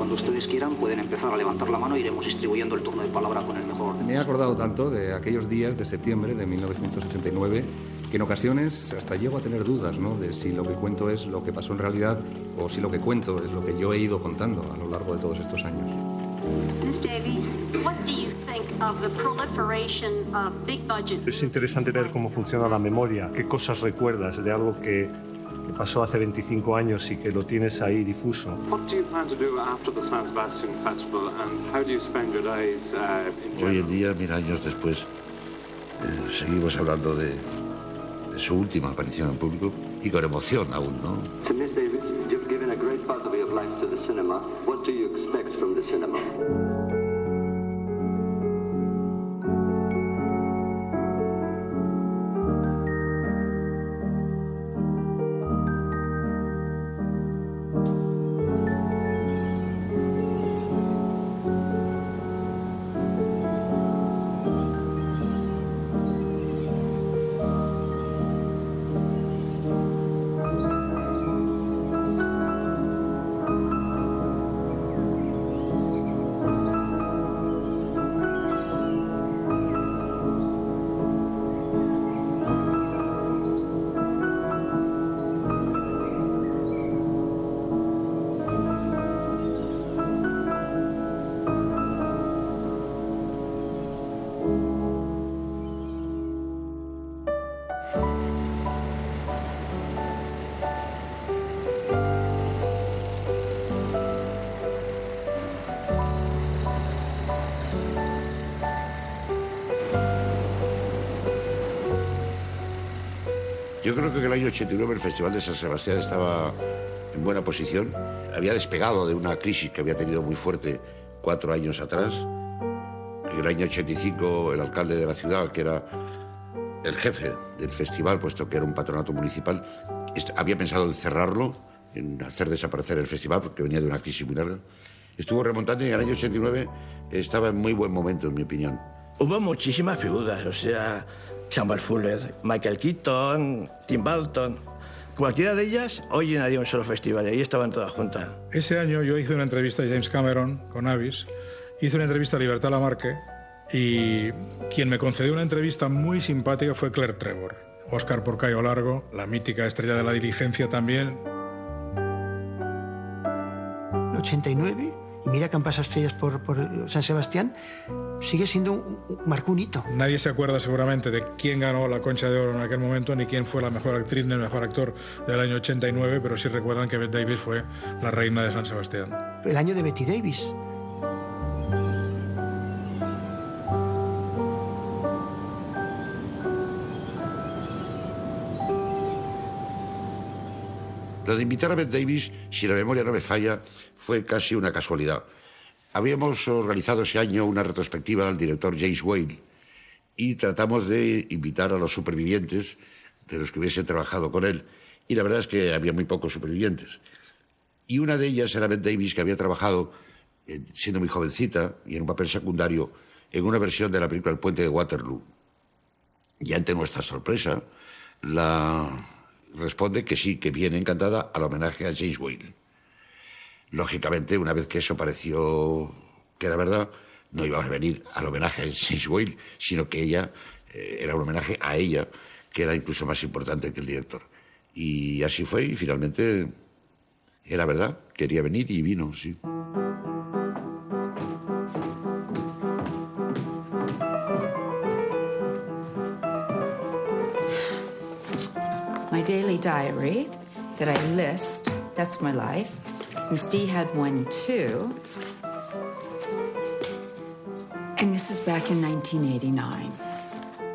Cuando ustedes quieran pueden empezar a levantar la mano e iremos distribuyendo el turno de palabra con el mejor. Me he acordado tanto de aquellos días de septiembre de 1989 que en ocasiones hasta llego a tener dudas, ¿no?, de si lo que cuento es lo que pasó en realidad o si lo que cuento es lo que yo he ido contando a lo largo de todos estos años. Ms. Davies, what do you think of the proliferation of big budget? Es interesante ver cómo funciona la memoria, qué cosas recuerdas de algo que pasó hace 25 años y que lo tienes ahí difuso. Hoy en día, 1000 años después, seguimos hablando de su última aparición en público y con emoción aún, ¿no? So, Miss Davies, you've given a great part of your life to the cinema. What do you expect from the cinema? Yo creo que en el año 89 el Festival de San Sebastián estaba en buena posición. Había despegado de una crisis que había tenido muy fuerte 4 años atrás. En el año 85 el alcalde de la ciudad, que era el jefe del festival, puesto que era un patronato municipal, había pensado en cerrarlo, en hacer desaparecer el festival, porque venía de una crisis muy larga. Estuvo remontando y en el año 89 estaba en muy buen momento, en mi opinión. Hubo muchísimas figuras, o sea, Samuel Fuller, Michael Keaton, Tim Burton. Cualquiera de ellas hoy llenaría un solo festival y ahí estaban todas juntas. Ese año yo hice una entrevista a James Cameron con Avis, hice una entrevista a Libertad Lamarque y quien me concedió una entrevista muy simpática fue Claire Trevor. Oscar por Cayo Largo, la mítica estrella de La Diligencia también. 89, y mira que han pasado estrellas por San Sebastián, sigue siendo marcó un hito. Nadie se acuerda seguramente de quién ganó la Concha de Oro en aquel momento, ni quién fue la mejor actriz ni el mejor actor del año 89, pero sí recuerdan que Bette Davis fue la reina de San Sebastián. El año de Betty Davis. Lo de invitar a Bette Davis, si la memoria no me falla, fue casi una casualidad. Habíamos organizado ese año una retrospectiva al director James Whale y tratamos de invitar a los supervivientes de los que hubiesen trabajado con él. Y la verdad es que había muy pocos supervivientes. Y una de ellas era Bette Davis, que había trabajado, siendo muy jovencita y en un papel secundario, en una versión de la película El puente de Waterloo. Y ante nuestra sorpresa, la responde que sí, que viene encantada al homenaje a James Whale. Lógicamente, una vez que eso pareció que era verdad, no iba a venir al homenaje a James Whale, sino que ella, era un homenaje a ella, que era incluso más importante que el director. Y así fue, y finalmente era verdad, quería venir y vino, sí. My daily diary that I list, that's my life. Miss D had one too. And this is back in 1989.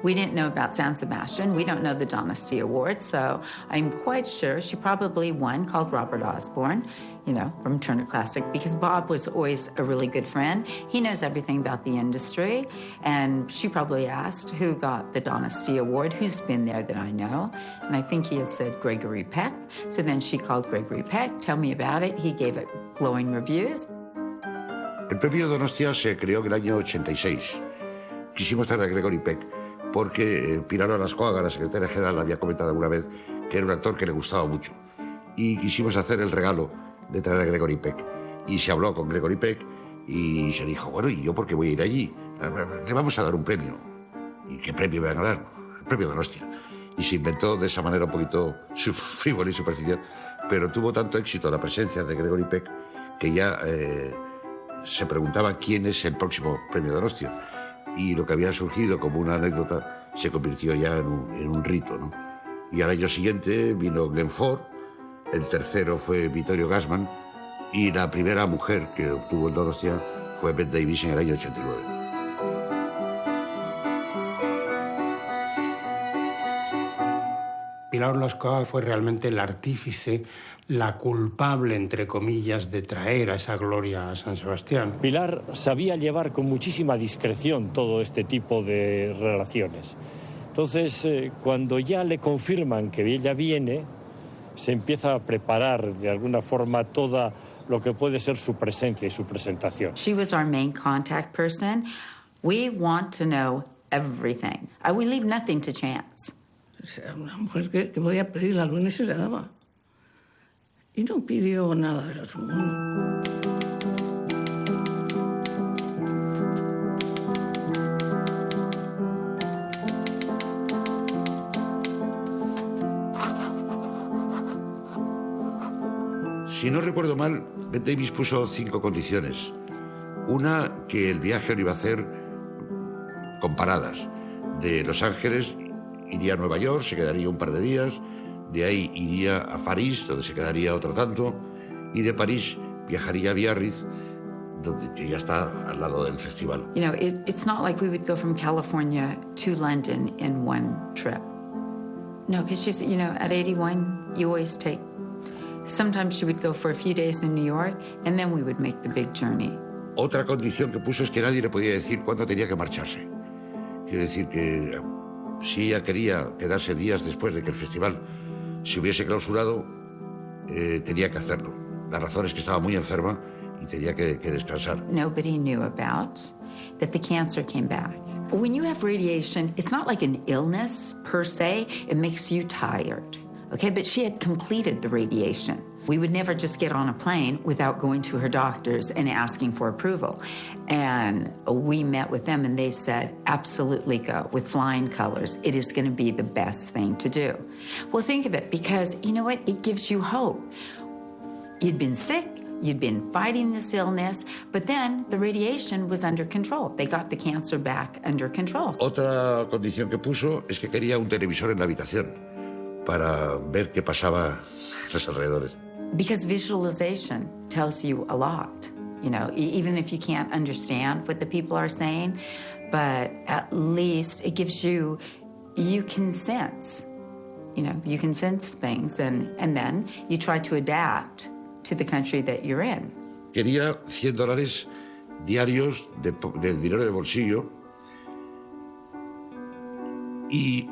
We didn't know about San Sebastian. We don't know the Dynasty Award, so I'm quite sure she probably won, called Robert Osborne, you know, from Turner Classic, because Bob was always a really good friend. He knows everything about the industry, and she probably asked who got the Dynasty Award, who's been there that I know, and I think he had said Gregory Peck. So then she called Gregory Peck, tell me about it. He gave it glowing reviews. El premio Donostia se creó en el año 86. Quisimos traer a Gregory Peck porque Pilar Orascoaga, la secretaria general, había comentado alguna vez que era un actor que le gustaba mucho. Y quisimos hacer el regalo de traer a Gregory Peck. y se habló con Gregory Peck y se dijo, bueno, ¿y yo por qué voy a ir allí? Le vamos a dar un premio. ¿Y qué premio me van a dar? El premio Donostia. Y se inventó de esa manera un poquito frívola y superficial, pero tuvo tanto éxito la presencia de Gregory Peck que ya se preguntaba quién es el próximo premio Donostia. Y lo que había surgido como una anécdota se convirtió ya en un rito, ¿no? Y al año siguiente vino Glenn Ford, el tercero fue Vittorio Gassman y la primera mujer que obtuvo el Donostia fue Bette Davis en el año 89. Pilar Olazcoaga fue realmente el artífice, la culpable, entre comillas, de traer a esa gloria a San Sebastián. Pilar sabía llevar con muchísima discreción todo este tipo de relaciones. Entonces, cuando ya le confirman que ella viene, se empieza a preparar de alguna forma toda lo que puede ser su presencia y su presentación. She was our main contact person. We want to know everything. We leave nothing to chance. Era una mujer que podía pedir la luna y se le daba. Y no pidió nada del otro mundo. Si no recuerdo mal, Bette Davis puso 5 condiciones. Una, que el viaje lo iba a hacer con paradas. De Los Ángeles iría a Nueva York, se quedaría un par de días. De ahí iría a París, donde se quedaría otro tanto. Y de París viajaría a Biarritz, donde ya está al lado del festival. You know, it's not like we would go from California to London in one trip. No, because she's, you know, at 81, you always take... Sometimes she would go for a few days in New York, and then we would make the big journey. Otra condición que puso es que nadie le podía decir cuándo tenía que marcharse. Quiere decir que si ella quería quedarse días después de que el festival se hubiese clausurado, tenía que hacerlo. La razón es que estaba muy enferma y tenía que descansar. Nobody knew about that the cancer came back. When you have radiation, it's not like an illness per se. It makes you tired. Okay, but she had completed the radiation. We would never just get on a plane without going to her doctors and asking for approval. And we met with them and they said, absolutely go, with flying colors. It is going to be the best thing to do. Well, think of it, because you know what? It gives you hope. You'd been sick, you'd been fighting this illness, but then the radiation was under control. They got the cancer back under control. Otra condición que puso es que quería un televisor en la habitación para ver qué pasaba a los alrededores. Because visualization tells you a lot, you know, even if you can't understand what the people are saying, but at least it gives you can sense, you know, you can sense things and then you try to adapt to the country that you're in. Quería $100 diarios de dinero de bolsillo y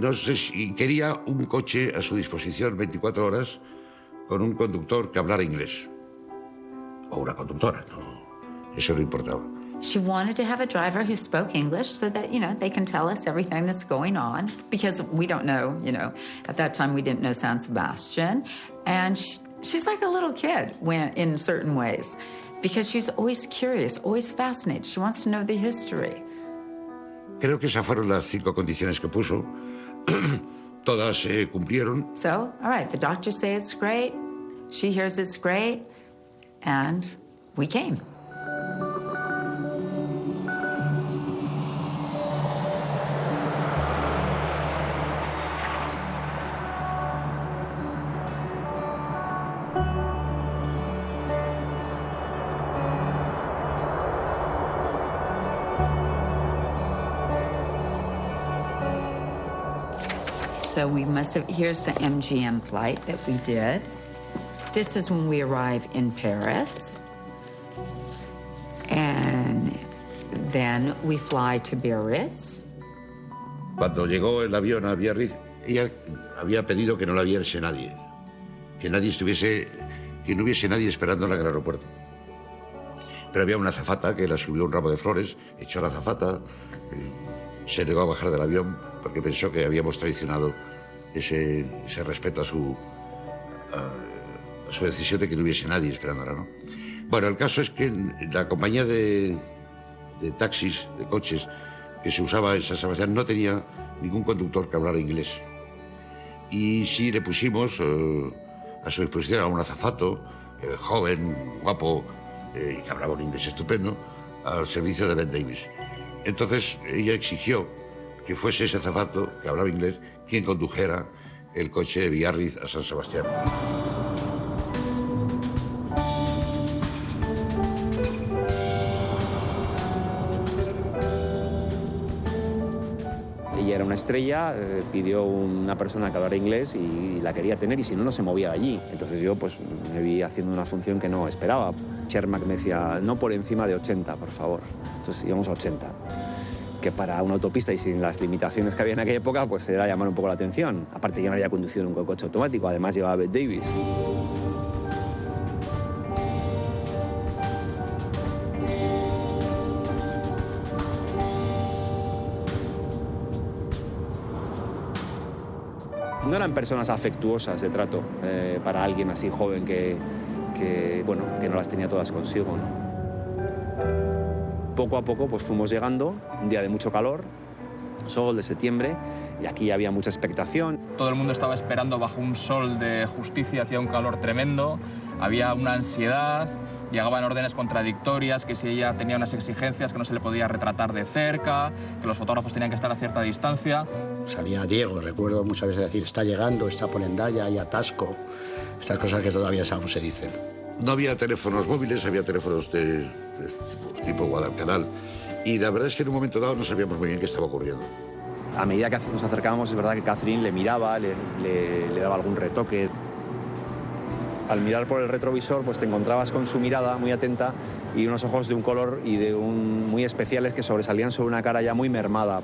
no sé si quería un coche a su disposición 24 horas con un conductor que hablara inglés. O una conductora, no, eso no importaba. She wanted to have a driver who spoke English so that, you know, they can tell us everything that's going on, because we don't know, you know, at that time we didn't know San Sebastian. And she's like a little kid in certain ways, because she's always curious, always fascinated. She wants to know the history. Creo que esas fueron las 5 condiciones que puso. Todas se cumplieron. So, all right, the doctors say it's great, she hears it's great, and we came. So here's the MGM flight that we did. This is when we arrive in Paris. And then we fly to Biarritz. Cuando llegó el avión a Biarritz, ella había pedido que no la viese nadie. Que no hubiese nadie esperándola en el aeropuerto. Pero había una azafata que la subió un ramo de flores, echó a la azafata, se negó a bajar del avión porque pensó que habíamos traicionado ese respeto a su decisión de que no hubiese nadie esperándola, ¿no? Bueno, el caso es que la compañía de taxis, de coches, que se usaba en San Sebastián no tenía ningún conductor que hablara inglés. Y sí le pusimos a su disposición a un azafato, joven, guapo, y que hablaba un inglés estupendo, al servicio de Bette Davis. Entonces ella exigió que fuese ese azafato, que hablaba inglés, quien condujera el coche de Biarritz a San Sebastián. Ella era una estrella, pidió una persona que hablara inglés y la quería tener, y si no, no se movía de allí. Entonces yo pues me vi haciendo una función que no esperaba. Chermak me decía, no por encima de 80, por favor. Entonces íbamos a 80, que para una autopista y sin las limitaciones que había en aquella época, pues era llamar un poco la atención. Aparte yo no había conducido un coche automático, además llevaba a Bette Davis. No eran personas afectuosas de trato para alguien así joven que no las tenía todas consigo, ¿no? Poco a poco pues fuimos llegando, un día de mucho calor, sol de septiembre, y aquí había mucha expectación. Todo el mundo estaba esperando bajo un sol de justicia, hacía un calor tremendo, había una ansiedad, llegaban órdenes contradictorias, que si ella tenía unas exigencias que no se le podía retratar de cerca, que los fotógrafos tenían que estar a cierta distancia. Salía Diego, recuerdo muchas veces decir, está llegando, está por Hendaya, hay atasco, estas cosas que todavía aún se dicen. No había teléfonos móviles, había teléfonos de tipo Guadalcanal, y la verdad es que en un momento dado no sabíamos muy bien qué estaba ocurriendo. A medida que nos acercábamos, es verdad que Catherine le miraba, le daba algún retoque. Al mirar por el retrovisor, pues te encontrabas con su mirada muy atenta y unos ojos de un color y muy especiales que sobresalían sobre una cara ya muy mermada,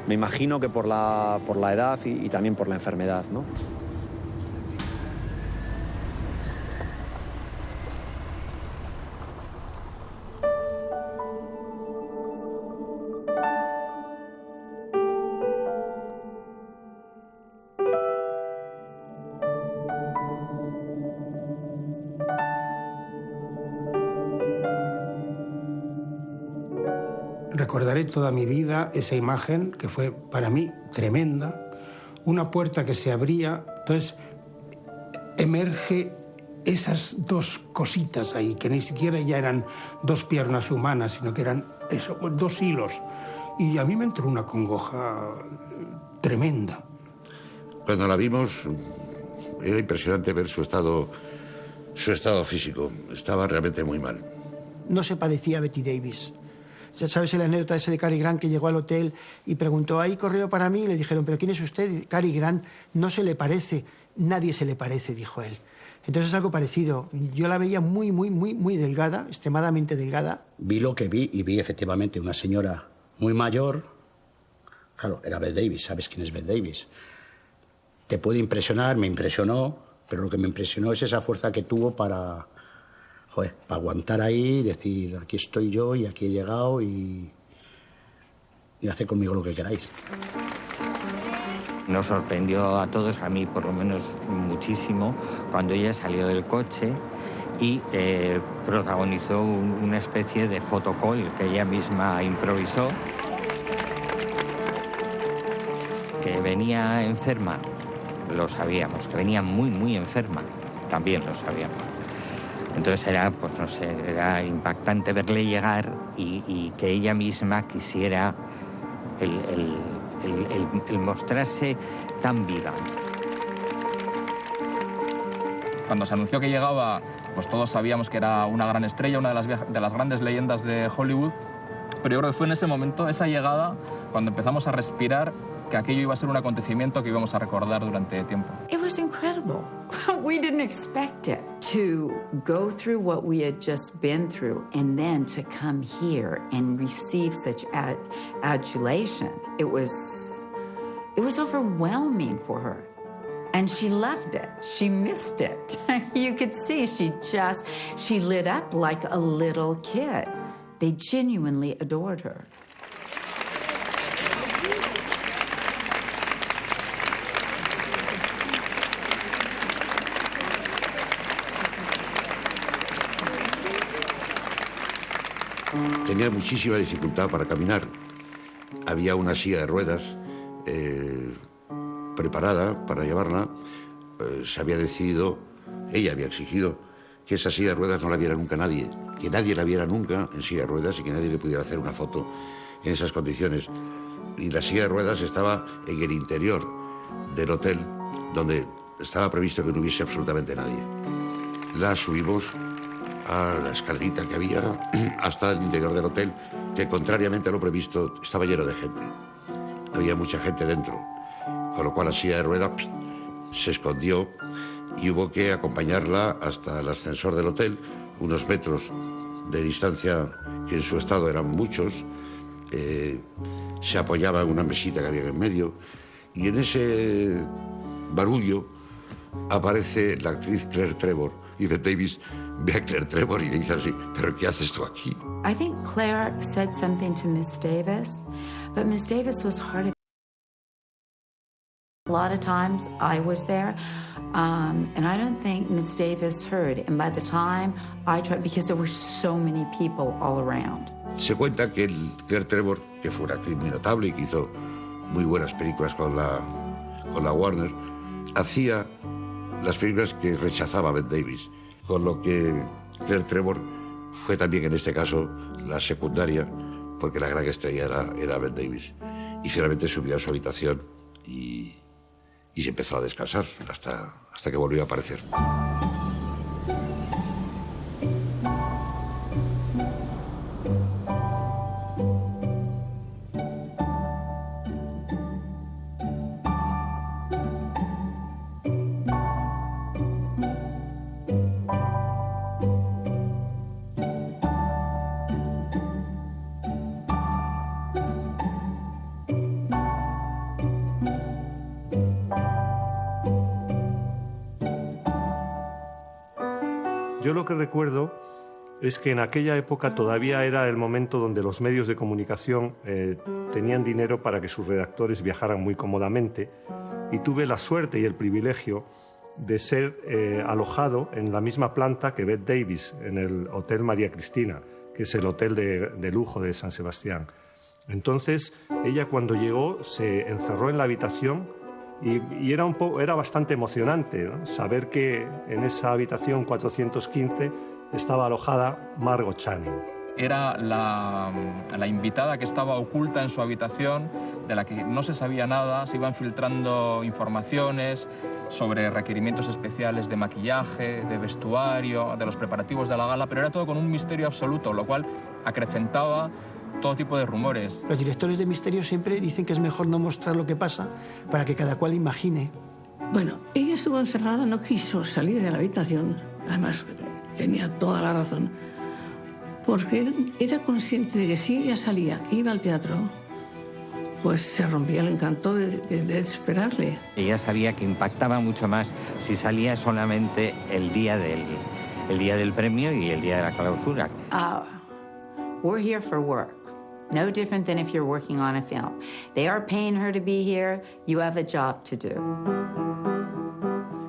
me imagino que por la edad y también por la enfermedad, ¿no? Recordaré toda mi vida esa imagen que fue para mí tremenda, una puerta que se abría, entonces emerge esas dos cositas ahí, que ni siquiera ya eran dos piernas humanas, sino que eran eso, dos hilos. Y a mí me entró una congoja tremenda. Cuando la vimos, era impresionante ver su estado físico. Estaba realmente muy mal. No se parecía a Bette Davis. Ya sabes la anécdota esa de Cary Grant, que llegó al hotel y preguntó, ¿hay correo para mí? Y le dijeron, ¿pero quién es usted? Y Cary Grant, no se le parece, nadie se le parece, dijo él. Entonces es algo parecido. Yo la veía muy, muy, muy, muy delgada, extremadamente delgada. Vi lo que vi y vi efectivamente una señora muy mayor. Claro, era Bette Davis, ¿sabes quién es Bette Davis? Te puede impresionar, me impresionó, pero lo que me impresionó es esa fuerza que tuvo para aguantar ahí y decir, aquí estoy yo y aquí he llegado y haced conmigo lo que queráis. Nos sorprendió a todos, a mí por lo menos muchísimo, cuando ella salió del coche y protagonizó una especie de fotocall que ella misma improvisó, que venía enferma, lo sabíamos, que venía muy, muy enferma, también lo sabíamos. Entonces era, pues no sé, era impactante verle llegar y que ella misma quisiera el mostrarse tan viva. Cuando se anunció que llegaba, pues todos sabíamos que era una gran estrella, una de las grandes leyendas de Hollywood, pero yo creo que fue en ese momento, esa llegada, cuando empezamos a respirar que aquello iba a ser un acontecimiento que íbamos a recordar durante tiempo. It was incredible. We didn't expect it. To go through what we had just been through and then to come here and receive such adulation, it was overwhelming for her. And she loved it. She missed it. You could see she lit up like a little kid. They genuinely adored her. tenía muchísima dificultad para caminar. Había una silla de ruedas preparada para llevarla. Se había decidido, ella había exigido que esa silla de ruedas no la viera nunca nadie, que nadie la viera nunca en silla de ruedas y que nadie le pudiera hacer una foto en esas condiciones. Y la silla de ruedas estaba en el interior del hotel, donde estaba previsto que no hubiese absolutamente nadie. La subimos a la escalerita que había hasta el interior del hotel, que contrariamente a lo previsto estaba lleno de gente. Había mucha gente dentro, con lo cual la silla de ruedas se escondió y hubo que acompañarla hasta el ascensor del hotel, unos metros de distancia que en su estado eran muchos. Se apoyaba en una mesita que había en medio y en ese barullo aparece la actriz Claire Trevor y Bette Davis ve a Claire Trevor y le dice así: ¿pero qué haces tú aquí? I think Claire said something to Miss Davis, but Miss Davis was hard. A lot of times I was there, and I don't think Miss Davis heard. And by the time I tried, because there were so many people all around. Se cuenta que Claire Trevor, que fue una actriz muy notable y que hizo muy buenas películas con la Warner, hacía las películas que rechazaba Bette Davis, con lo que Claire Trevor fue también en este caso la secundaria, porque la gran estrella era Bette Davis. Y finalmente subió a su habitación y se empezó a descansar hasta que volvió a aparecer. Yo lo que recuerdo es que en aquella época todavía era el momento donde los medios de comunicación tenían dinero para que sus redactores viajaran muy cómodamente, y tuve la suerte y el privilegio de ser alojado en la misma planta que Bette Davis, en el Hotel María Cristina, que es el hotel de lujo de San Sebastián. Entonces, ella cuando llegó se encerró en la habitación y era bastante emocionante, ¿no? Saber que en esa habitación 415 estaba alojada Margot Channing. Era la invitada que estaba oculta en su habitación, de la que no se sabía nada. Se iban filtrando informaciones sobre requerimientos especiales de maquillaje, de vestuario, de los preparativos de la gala, pero era todo con un misterio absoluto, lo cual acrecentaba todo tipo de rumores. Los directores de misterio siempre dicen que es mejor no mostrar lo que pasa para que cada cual imagine. Bueno, ella estuvo encerrada, no quiso salir de la habitación. Además, tenía toda la razón. Porque era consciente de que si ella salía, iba al teatro, pues se rompía el encanto de esperarle. Ella sabía que impactaba mucho más si salía solamente el día del premio y el día de la clausura. We're here for work. No different than if you're working on a film. They are paying her to be here. You have a job to do.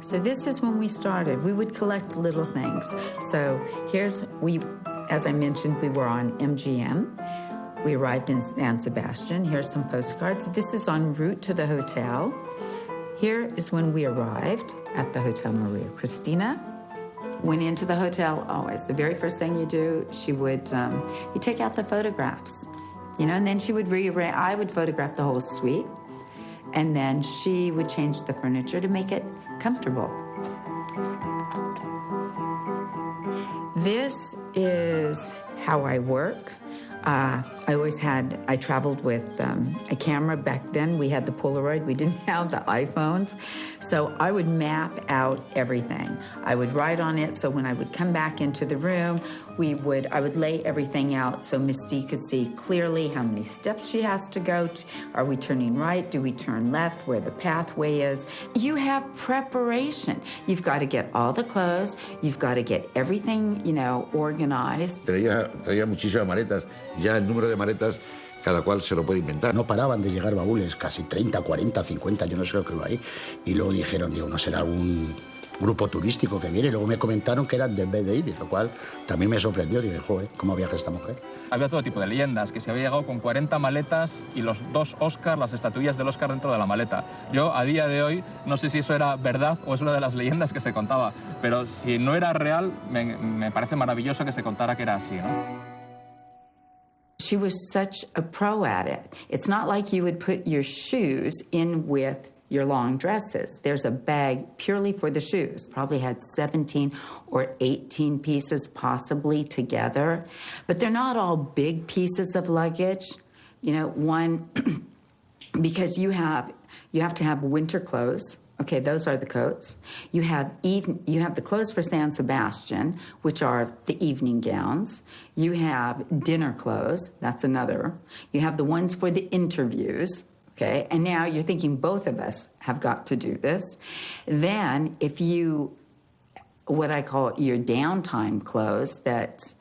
So this is when we started. We would collect little things. So as I mentioned, we were on MGM. We arrived in San Sebastian. Here's some postcards. This is en route to the hotel. Here is when we arrived at the Hotel Maria Cristina. Went into the hotel always. The very first thing you do, she would, you take out the photographs, and then she would rearrange. I would photograph the whole suite, and then she would change the furniture to make it comfortable. This is how I work. I traveled with a camera. Back then we had the Polaroid, we didn't have the iPhones. So I would map out everything. I would write on it, so when I would come back into the room, I would lay everything out so Misty could see clearly how many steps she has to go. Are we turning right? Do we turn left? Where the pathway is? You have preparation. You've got to get all the clothes. You've got to get everything, organized. Traía muchísimas maletas. Ya el número de maletas, cada cual se lo puede inventar. No paraban de llegar baúles, casi 30, 40, 50, yo no sé lo que iba ahí. Y luego dijeron, no será algún grupo turístico que viene. Y luego me comentaron que eran de Bette Davis, lo cual también me sorprendió. Dije, joder, ¿cómo viaja esta mujer? Había todo tipo de leyendas, que se había llegado con 40 maletas y los 2 Oscars, las estatuillas del Oscar dentro de la maleta. Yo, a día de hoy, no sé si eso era verdad o es una de las leyendas que se contaba, pero si no era real, me parece maravilloso que se contara que era así, ¿no? She was such a pro at it. It's not like you would put your shoes in with your long dresses. There's a bag purely for the shoes. Probably had 17 or 18 pieces possibly together. But they're not all big pieces of luggage. You know, one, because you have to have winter clothes. Okay, those are the coats. You have the clothes for San Sebastian, which are the evening gowns. You have dinner clothes, that's another. You have the ones for the interviews. Okay, and now you're thinking both of us have got to do this. Then if what I call your downtime clothes, that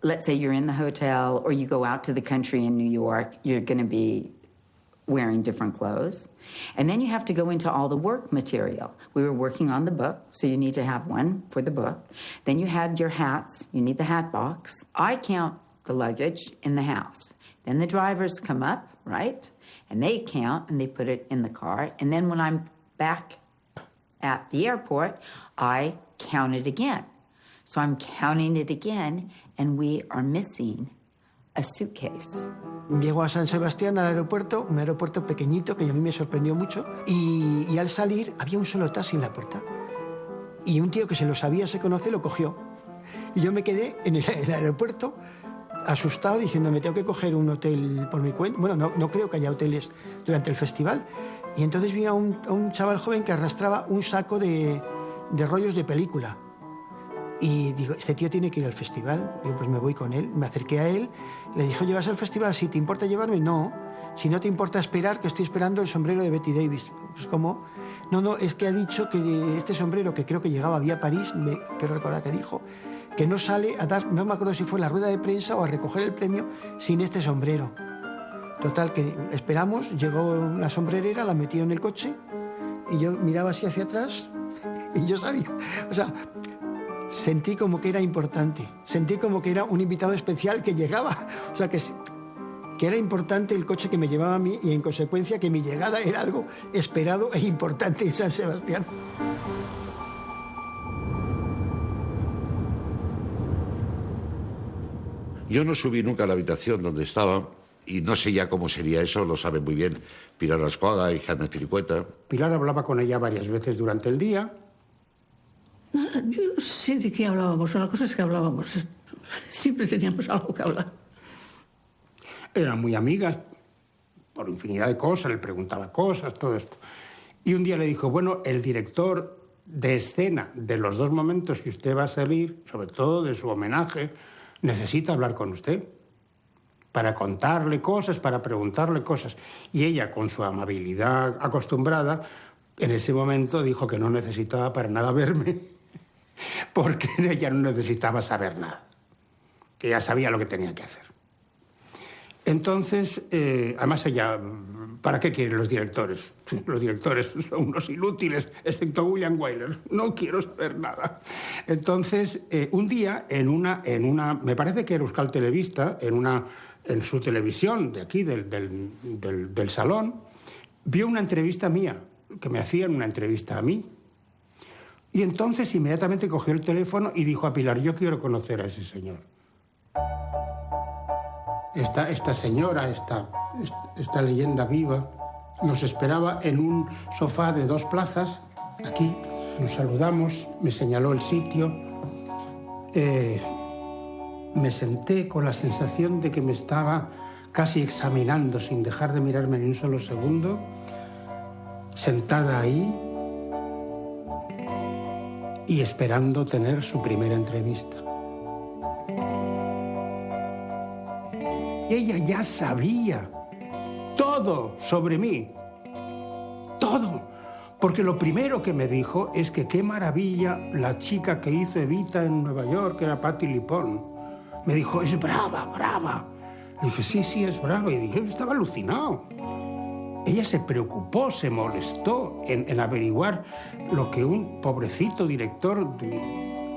let's say you're in the hotel or you go out to the country in New York, you're going to be wearing different clothes. And then you have to go into all the work material. We were working on the book, so you need to have one for the book. Then you had your hats, you need the hat box. I count the luggage in the house. Then the drivers come up, right? And they count and they put it in the car. And then when I'm back at the airport, I count it again. So I'm counting it again, and we are missing a suitcase. Llego a San Sebastián, al aeropuerto, un aeropuerto pequeñito que a mí me sorprendió mucho, y al salir había un solo taxi en la puerta. Y un tío que se lo sabía, se conoce, lo cogió. Y yo me quedé en el aeropuerto asustado, diciendo, me tengo que coger un hotel por mi cuenta. Bueno, no creo que haya hoteles durante el festival. Y entonces vi a un chaval joven que arrastraba un saco de rollos de película. Y digo, este tío tiene que ir al festival. Digo, pues me voy con él. Me acerqué a él, le dije, ¿llevas al festival? Si te importa llevarme, no. Si no te importa esperar, que estoy esperando el sombrero de Bette Davis. Pues ¿cómo? No, es que ha dicho que este sombrero, que creo que llegaba vía París, quiero recordar que dijo, que no sale a dar, no me acuerdo si fue la rueda de prensa o a recoger el premio sin este sombrero. Total, que esperamos, llegó la sombrerera, la metieron en el coche y yo miraba así hacia atrás y yo sabía, o sea, sentí como que era importante, sentí como que era un invitado especial que llegaba, o sea, que era importante el coche que me llevaba a mí y en consecuencia que mi llegada era algo esperado e importante en San Sebastián. Yo no subí nunca a la habitación donde estaba y no sé ya cómo sería eso, lo sabe muy bien Pilar Ascuaga y Jaime Piricueta. Pilar hablaba con ella varias veces durante el día. Yo no sé de qué hablábamos, una cosa es que hablábamos. Siempre teníamos algo que hablar. Eran muy amigas por infinidad de cosas, le preguntaba cosas, todo esto. Y un día le dijo, bueno, el director de escena de los 2 momentos que usted va a salir, sobre todo de su homenaje, necesita hablar con usted para contarle cosas, para preguntarle cosas. Y ella, con su amabilidad acostumbrada, en ese momento dijo que no necesitaba para nada verme, porque ella no necesitaba saber nada, que ya sabía lo que tenía que hacer. Entonces, además ella, ¿para qué quieren los directores? Los directores son unos inútiles, excepto William Wyler. No quiero saber nada. Entonces, un día, en una, me parece que era Euskal Telebista, en su televisión de aquí, del salón, vio una entrevista mía, que me hacían una entrevista a mí. Y entonces inmediatamente cogió el teléfono y dijo a Pilar, yo quiero conocer a ese señor. Esta señora, esta leyenda viva, nos esperaba en un sofá de 2 plazas, aquí. Nos saludamos, me señaló el sitio. Me senté con la sensación de que me estaba casi examinando, sin dejar de mirarme ni un solo segundo, sentada ahí y esperando tener su primera entrevista. Y ella ya sabía todo sobre mí, todo. Porque lo primero que me dijo es que qué maravilla la chica que hizo Evita en Nueva York, que era Patti LuPone. Me dijo, es brava, brava. Y dije, sí, es brava. Y dije, estaba alucinado. Ella se preocupó, se molestó en averiguar lo que un pobrecito director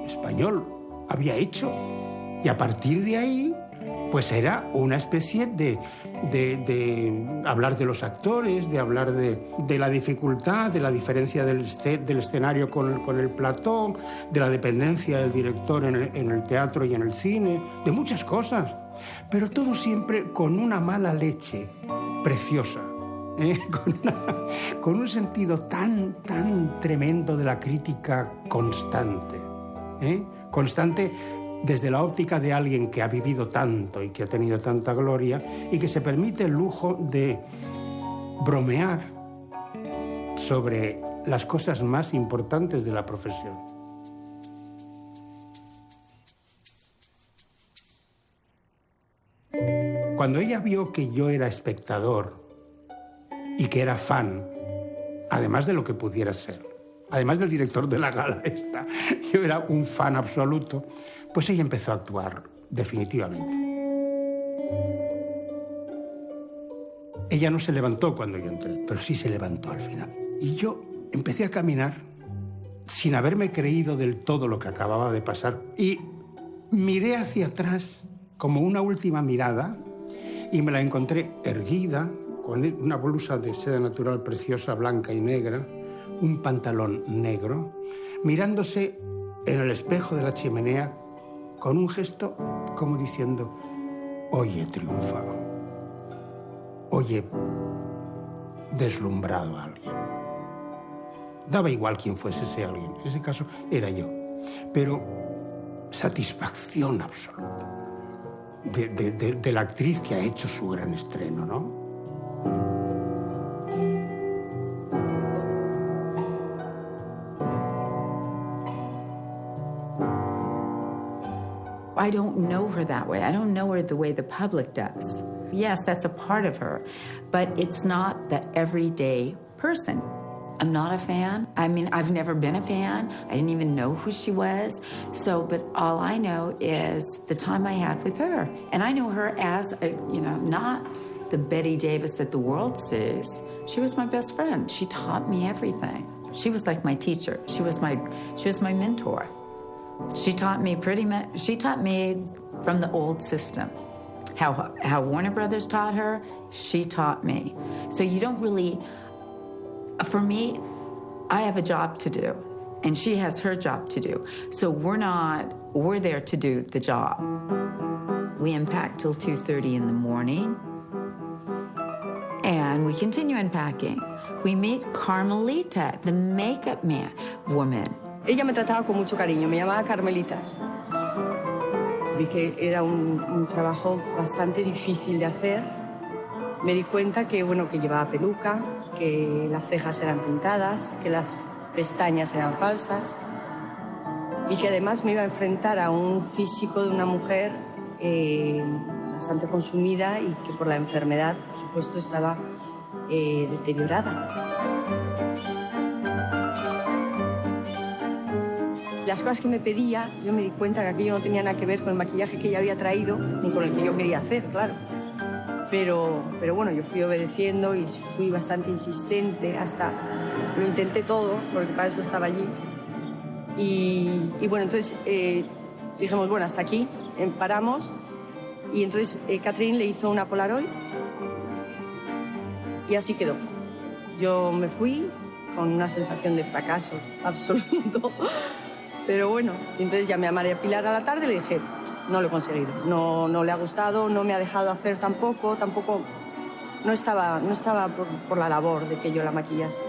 español había hecho. Y a partir de ahí, pues era una especie de hablar de los actores, de hablar de la dificultad, de la diferencia del escenario con el plató, de la dependencia del director en el teatro y en el cine, de muchas cosas. Pero todo siempre con una mala leche preciosa. Con un sentido tan tremendo de la crítica constante. Constante desde la óptica de alguien que ha vivido tanto y que ha tenido tanta gloria y que se permite el lujo de bromear sobre las cosas más importantes de la profesión. Cuando ella vio que yo era espectador y que era fan, además de lo que pudiera ser, además del director de la gala esta, yo era un fan absoluto, pues ella empezó a actuar definitivamente. Ella no se levantó cuando yo entré, pero sí se levantó al final. Y yo empecé a caminar sin haberme creído del todo lo que acababa de pasar y miré hacia atrás como una última mirada y me la encontré erguida, con una blusa de seda natural preciosa, blanca y negra, un pantalón negro, mirándose en el espejo de la chimenea con un gesto como diciendo: hoy he triunfado, hoy he deslumbrado a alguien. Daba igual quién fuese ese alguien, en ese caso era yo, pero satisfacción absoluta de la actriz que ha hecho su gran estreno, ¿no? I don't know her that way. I don't know her the way the public does. Yes, that's a part of her, but it's not the everyday person. I'm not a fan. I mean, I've never been a fan. I didn't even know who she was. So, but all I know is the time I had with her. And I know her as, not the Betty Davis that the world sees. She was my best friend. She taught me everything. She was like my teacher. She was my mentor. She taught me from the old system. How Warner Brothers taught her, she taught me. So you don't really, for me, I have a job to do, and she has her job to do. So we're there to do the job. We unpack till 2:30 in the morning, and we continue unpacking. We meet Carmelita, the makeup woman. Ella me trataba con mucho cariño, me llamaba Carmelita. Vi que era un trabajo bastante difícil de hacer. Me di cuenta que llevaba peluca, que las cejas eran pintadas, que las pestañas eran falsas y que además me iba a enfrentar a un físico de una mujer bastante consumida y que por la enfermedad, por supuesto, estaba deteriorada. Las cosas que me pedía, yo me di cuenta que aquello no tenía nada que ver con el maquillaje que ella había traído, ni con el que yo quería hacer, claro. Pero bueno, yo fui obedeciendo y fui bastante insistente, hasta lo intenté todo, porque para eso estaba allí. Y bueno, entonces dijimos, bueno, hasta aquí, paramos. Y entonces Catherine le hizo una Polaroid y así quedó. Yo me fui con una sensación de fracaso absoluto. Pero bueno, entonces llamé a María Pilar a la tarde y le dije, no lo he conseguido, no le ha gustado, no me ha dejado hacer tampoco no estaba por la labor de que yo la maquillase.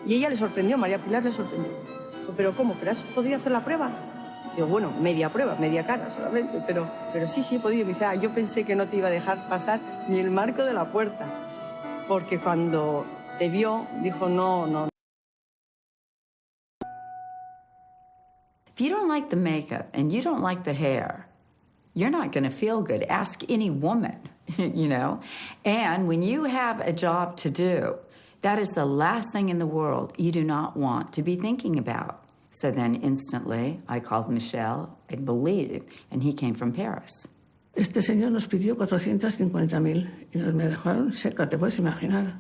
Y ella le sorprendió, María Pilar le sorprendió. Dijo, ¿pero cómo? ¿Pero has podido hacer la prueba? Digo, bueno, media prueba, media cara solamente, pero sí he podido. Y me dice, yo pensé que no te iba a dejar pasar ni el marco de la puerta, porque cuando te vio, dijo, no. If you don't like the makeup and you don't like the hair, you're not going to feel good. Ask any woman, And when you have a job to do, that is the last thing in the world you do not want to be thinking about. So then instantly I called Michel, I believe, and he came from Paris. Este señor nos pidió 450.000 y nos me dejaron seca, te puedes imaginar.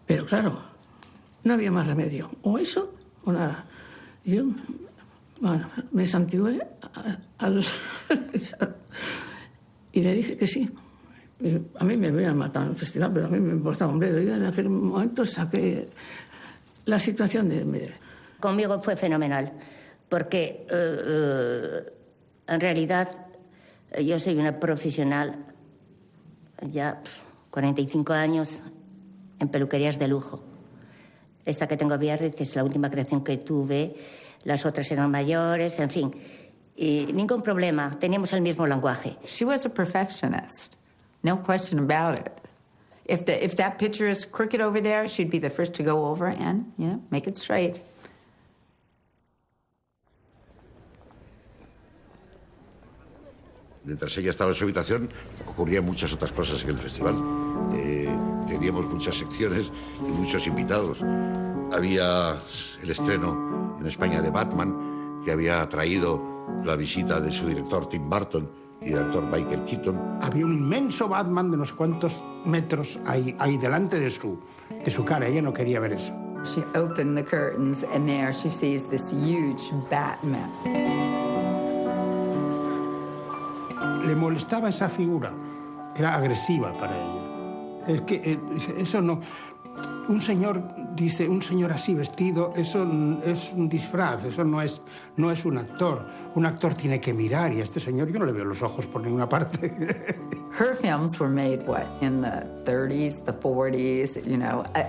Pero claro, no había más remedio. O eso o nada. Yo, bueno, me santigué y le dije que sí. A mí me habían matado en el festival, pero a mí me importaba, hombre. Yo en aquel momento saqué la situación de... Conmigo fue fenomenal, porque en realidad yo soy una profesional, ya 45 años en peluquerías de lujo. Esta que tengo a Biarritz es la última creación que tuve, las otras eran mayores, en fin. Y ningún problema, teníamos el mismo lenguaje. She was a perfectionist. No question about it. If that picture is crooked over there, she'd be the first to go over and, make it straight. Mientras ella estaba en su habitación, ocurrían muchas otras cosas en el festival. Teníamos muchas secciones y muchos invitados. Había el estreno en España de Batman, que había traído la visita de su director Tim Burton y del actor Michael Keaton. Había un inmenso Batman de no sé cuántos metros ahí delante de su cara. Ella no quería ver eso. She opened the curtains and there she sees this huge Batman. Le molestaba esa figura. Era agresiva para ella. Es que eso no... Un señor así vestido, eso es un disfraz, eso no es un actor. Un actor tiene que mirar y a este señor yo no le veo los ojos por ninguna parte. Her films were made, in the 30s, the 40s,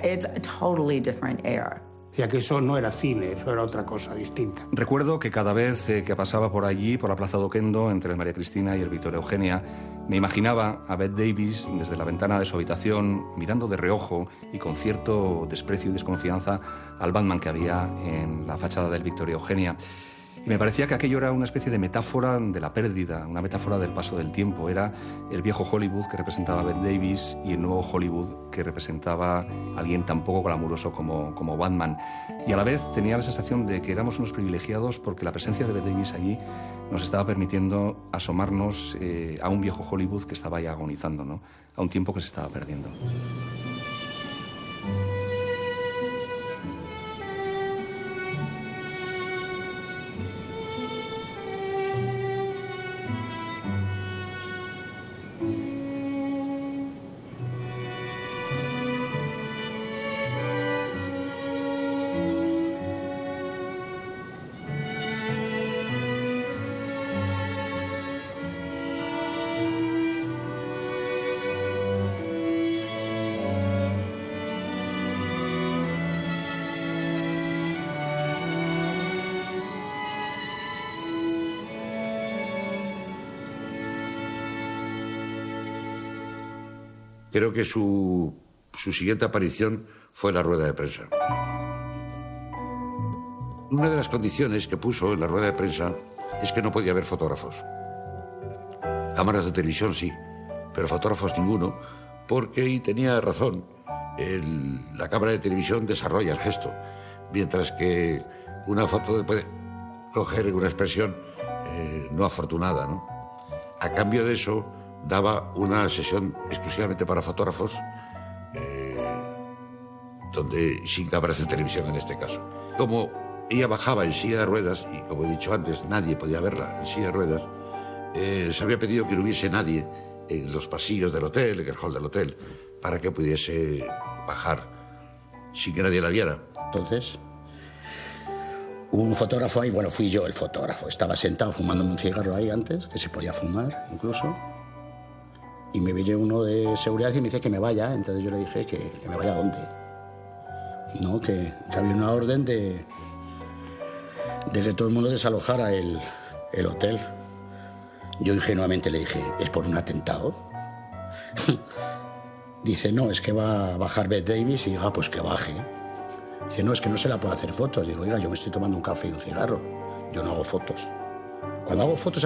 it's a totally different era. Decía que eso no era cine, eso era otra cosa distinta. Recuerdo que cada vez que pasaba por allí, por la Plaza de Oquendo, entre el María Cristina y el Victoria Eugenia, me imaginaba a Bette Davis desde la ventana de su habitación, mirando de reojo y con cierto desprecio y desconfianza al Batman que había en la fachada del Victoria Eugenia. Y me parecía que aquello era una especie de metáfora de la pérdida, una metáfora del paso del tiempo. Era el viejo Hollywood que representaba a Bette Davis y el nuevo Hollywood que representaba a alguien tan poco glamuroso como Batman. Y a la vez tenía la sensación de que éramos unos privilegiados porque la presencia de Bette Davis allí nos estaba permitiendo asomarnos a un viejo Hollywood que estaba ya agonizando, ¿no? A un tiempo que se estaba perdiendo. Creo que su siguiente aparición fue la rueda de prensa. Una de las condiciones que puso en la rueda de prensa es que no podía haber fotógrafos. Cámaras de televisión sí, pero fotógrafos ninguno, porque, y tenía razón, la cámara de televisión desarrolla el gesto, mientras que una foto puede coger una expresión no afortunada, ¿no? A cambio de eso, daba una sesión exclusivamente para fotógrafos, donde sin cámaras de televisión en este caso. Como ella bajaba en silla de ruedas, y como he dicho antes, nadie podía verla en silla de ruedas, se había pedido que no hubiese nadie en los pasillos del hotel, en el hall del hotel, para que pudiese bajar sin que nadie la viera. Entonces, hubo un fotógrafo ahí, bueno, fui yo el fotógrafo. Estaba sentado fumándome un cigarro ahí antes, que se podía fumar incluso. Y me viene uno de seguridad y me dice que me vaya. Entonces yo le dije que me vaya a dónde. No, que había una orden de que todo el mundo desalojara el hotel. Yo ingenuamente le dije, ¿es por un atentado? Dice, no, es que va a bajar Bette Davis. Y diga, pues que baje. Dice, no, es que no se la puede hacer fotos. Digo, oiga, yo me estoy tomando un café y un cigarro. Yo no hago fotos. Cuando hago fotos,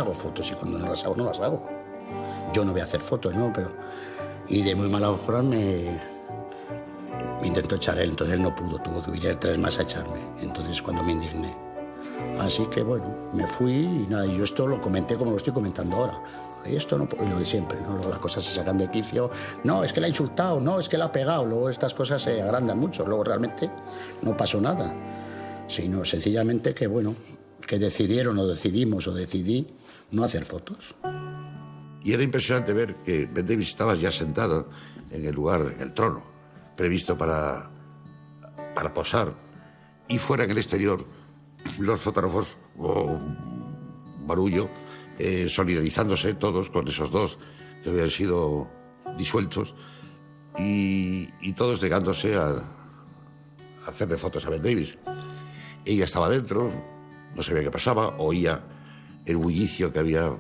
y cuando no las hago, no las hago. Yo no voy a hacer fotos, ¿no? Pero... Y de muy mala hora me intentó echar él, entonces él no pudo, tuvo que venir 3 más a echarme. Entonces cuando me indigné. Así que bueno, me fui y nada, y yo esto lo comenté como lo estoy comentando ahora. y esto no, y lo de siempre, ¿no? Luego las cosas se sacan de quicio, no, es que la ha insultado, no, es que la ha pegado, luego estas cosas se agrandan mucho, luego realmente no pasó nada, sino sencillamente que, bueno, que decidieron o decidimos o decidí no hacer fotos. Y era impresionante ver que Bette Davis estaba ya sentado en el lugar, en el trono, previsto para posar, y fuera en el exterior los fotógrafos, barullo, solidarizándose todos con esos dos que habían sido disueltos y todos negándose a hacerle fotos a Bette Davis. Ella estaba dentro, no sabía qué pasaba, oía el bullicio que había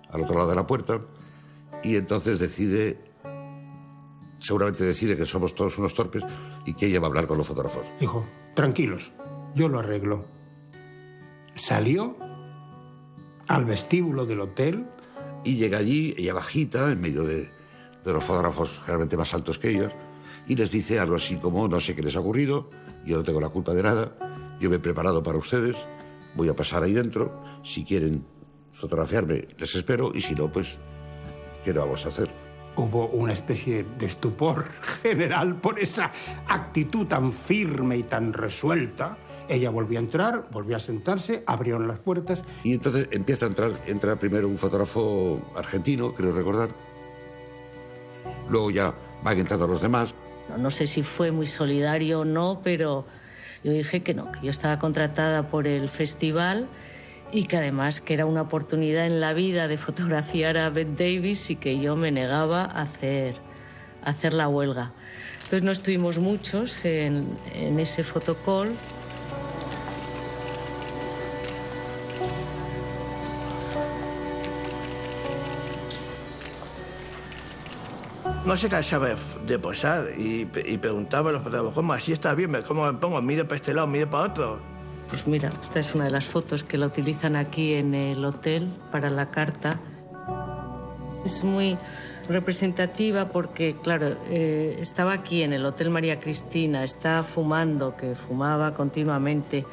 al otro lado de la puerta y entonces seguramente decide que somos todos unos torpes y que ella va a hablar con los fotógrafos. Dijo, tranquilos, yo lo arreglo. Salió al vestíbulo del hotel. Y llega allí, ella bajita, en medio de los fotógrafos realmente más altos que ella, y les dice algo así como, no sé qué les ha ocurrido, yo no tengo la culpa de nada, yo me he preparado para ustedes, voy a pasar ahí dentro, si quieren fotografiarme les espero, y si no, pues, ¿qué le vamos a hacer? Hubo una especie de estupor general por esa actitud tan firme y tan resuelta. Ella volvió a entrar, volvió a sentarse, abrieron las puertas. Y entonces entra primero un fotógrafo argentino, creo recordar. Luego ya van entrando los demás. No sé si fue muy solidario o no, pero yo dije que no, que yo estaba contratada por el festival y que además que era una oportunidad en la vida de fotografiar a Bette Davis y que yo me negaba a hacer la huelga. Entonces no estuvimos muchos en ese fotocall. No se cansaba de posar y preguntaba a los fotógrafos, ¿cómo así está bien? ¿Cómo me pongo? ¿Mire para este lado, mire para otro? Pues mira, esta es una de las fotos que la utilizan aquí en el hotel para la carta. Es muy representativa porque, claro, estaba aquí en el Hotel María Cristina, está fumando, que fumaba continuamente,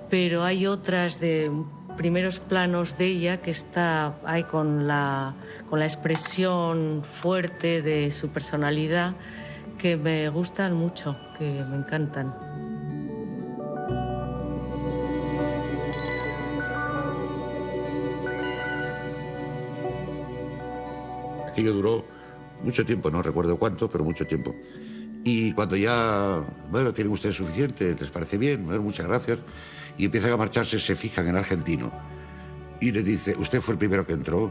pero hay otras de primeros planos de ella que está ahí con la expresión fuerte de su personalidad que me gustan mucho, que me encantan. Aquello duró mucho tiempo, no recuerdo cuánto, pero mucho tiempo. Y cuando ya, bueno, tienen ustedes suficiente, les parece bien, bueno, muchas gracias, y empiezan a marcharse, se fijan en el argentino y le dice, usted fue el primero que entró,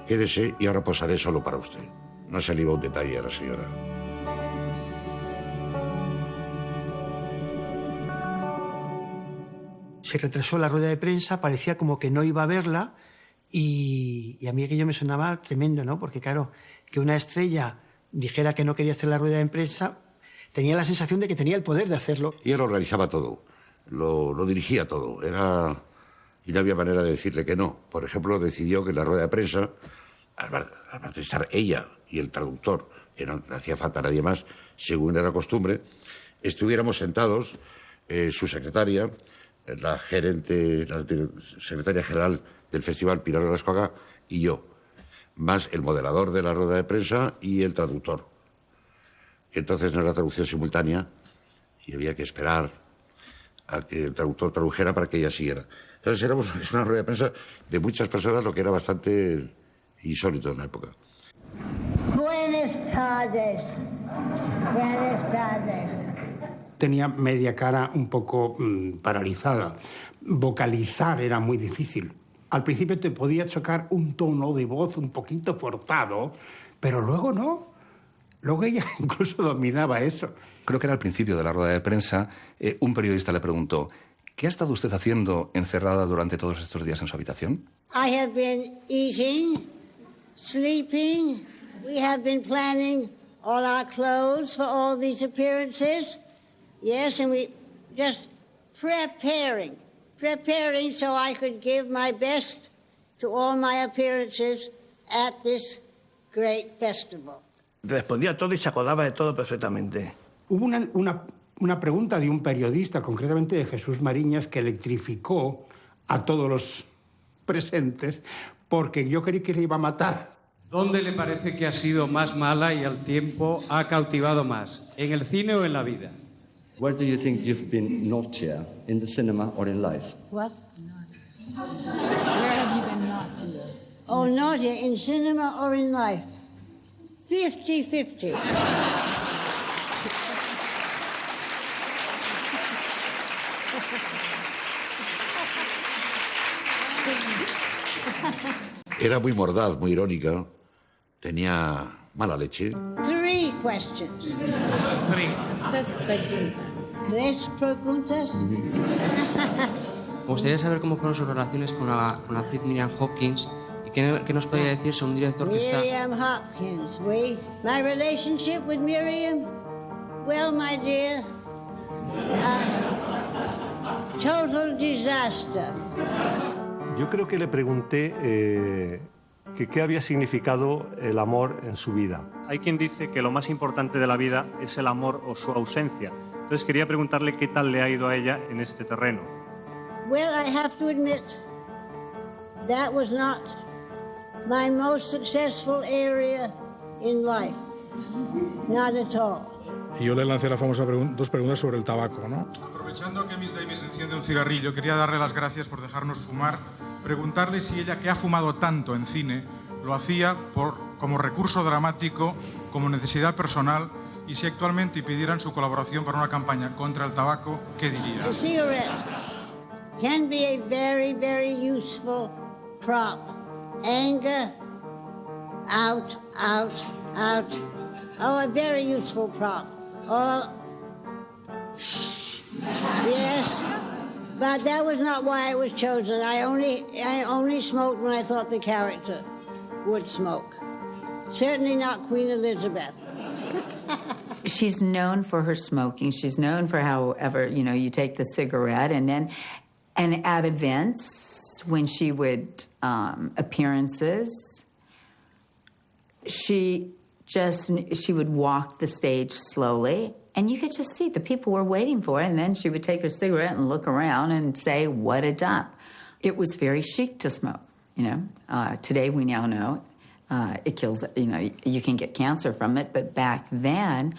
quédese y ahora posaré solo para usted. No se le iba un detalle a la señora. Se retrasó la rueda de prensa, parecía como que no iba a verla y a mí aquello me sonaba tremendo, ¿no? Porque claro, que una estrella dijera que no quería hacer la rueda de prensa, tenía la sensación de que tenía el poder de hacerlo. Y él lo organizaba todo, lo dirigía todo, y no había manera de decirle que no. Por ejemplo, decidió que en la rueda de prensa, al de estar ella y el traductor, que no hacía falta nadie más, según era costumbre, estuviéramos sentados, su secretaria, la secretaria general del festival, Pilar Velasco y yo, más el moderador de la rueda de prensa y el traductor. Entonces no era traducción simultánea y había que esperar a que el traductor tradujera para que ella siguiera. Entonces éramos una rueda de prensa de muchas personas, lo que era bastante insólito en la época. Buenas tardes. Buenas tardes. Tenía media cara un poco paralizada. Vocalizar era muy difícil. Al principio te podía chocar un tono de voz un poquito forzado, pero luego no. Luego ella incluso dominaba eso. Creo que era al principio de la rueda de prensa, un periodista le preguntó, ¿qué ha estado usted haciendo encerrada durante todos estos días en su habitación? I have been eating, sleeping. We have been planning all our clothes for all these appearances. Yes, and we just preparing so I could give my best to all my appearances at this great festival. Respondía todo y se acordaba de todo perfectamente. Hubo una pregunta de un periodista, concretamente de Jesús Mariñas, que electrificó a todos los presentes, porque yo creí que le iba a matar. ¿Dónde le parece que ha sido más mala y al tiempo ha cautivado más? ¿En el cine o en la vida? Where do you think you've been naughtier, in the cinema or in life? What? Where have you been naughtier? Oh, naughty, in cinema or in life? 50-50. Era muy mordaz, muy irónica. Tenía mala leche. 3 questions. 3 preguntas. Me gustaría saber cómo fueron sus relaciones con la actriz Miriam Hopkins y qué nos podría decir sobre un director que está... Miriam Hopkins, my relationship with Miriam, well, my dear, total disaster. Yo creo que le pregunté que qué había significado el amor en su vida. Hay quien dice que lo más importante de la vida es el amor o su ausencia. Entonces quería preguntarle qué tal le ha ido a ella en este terreno. Well, I have to admit, that was not my most successful area in life. Not at all. Y yo le lancé la famosa dos preguntas sobre el tabaco, ¿no? Aprovechando que Miss Davis enciende un cigarrillo, quería darle las gracias por dejarnos fumar, preguntarle si ella, que ha fumado tanto en cine, lo hacía como recurso dramático, como necesidad personal, y si actualmente pidieran su colaboración para una campaña contra el tabaco, ¿qué diría? The cigarette can be a very, very useful prop. Anger, out. Oh, a very useful prop. Oh, yes, but that was not why it was chosen. I only smoked when I thought the character would smoke. Certainly not Queen Elizabeth. She's known for her smoking. She's known for however, you take the cigarette and at events when she would appearances, she would walk the stage slowly, and you could just see the people were waiting for her, and then she would take her cigarette and look around and say, what a dump. It was very chic to smoke, Today we now know it kills, you can get cancer from it, but back then,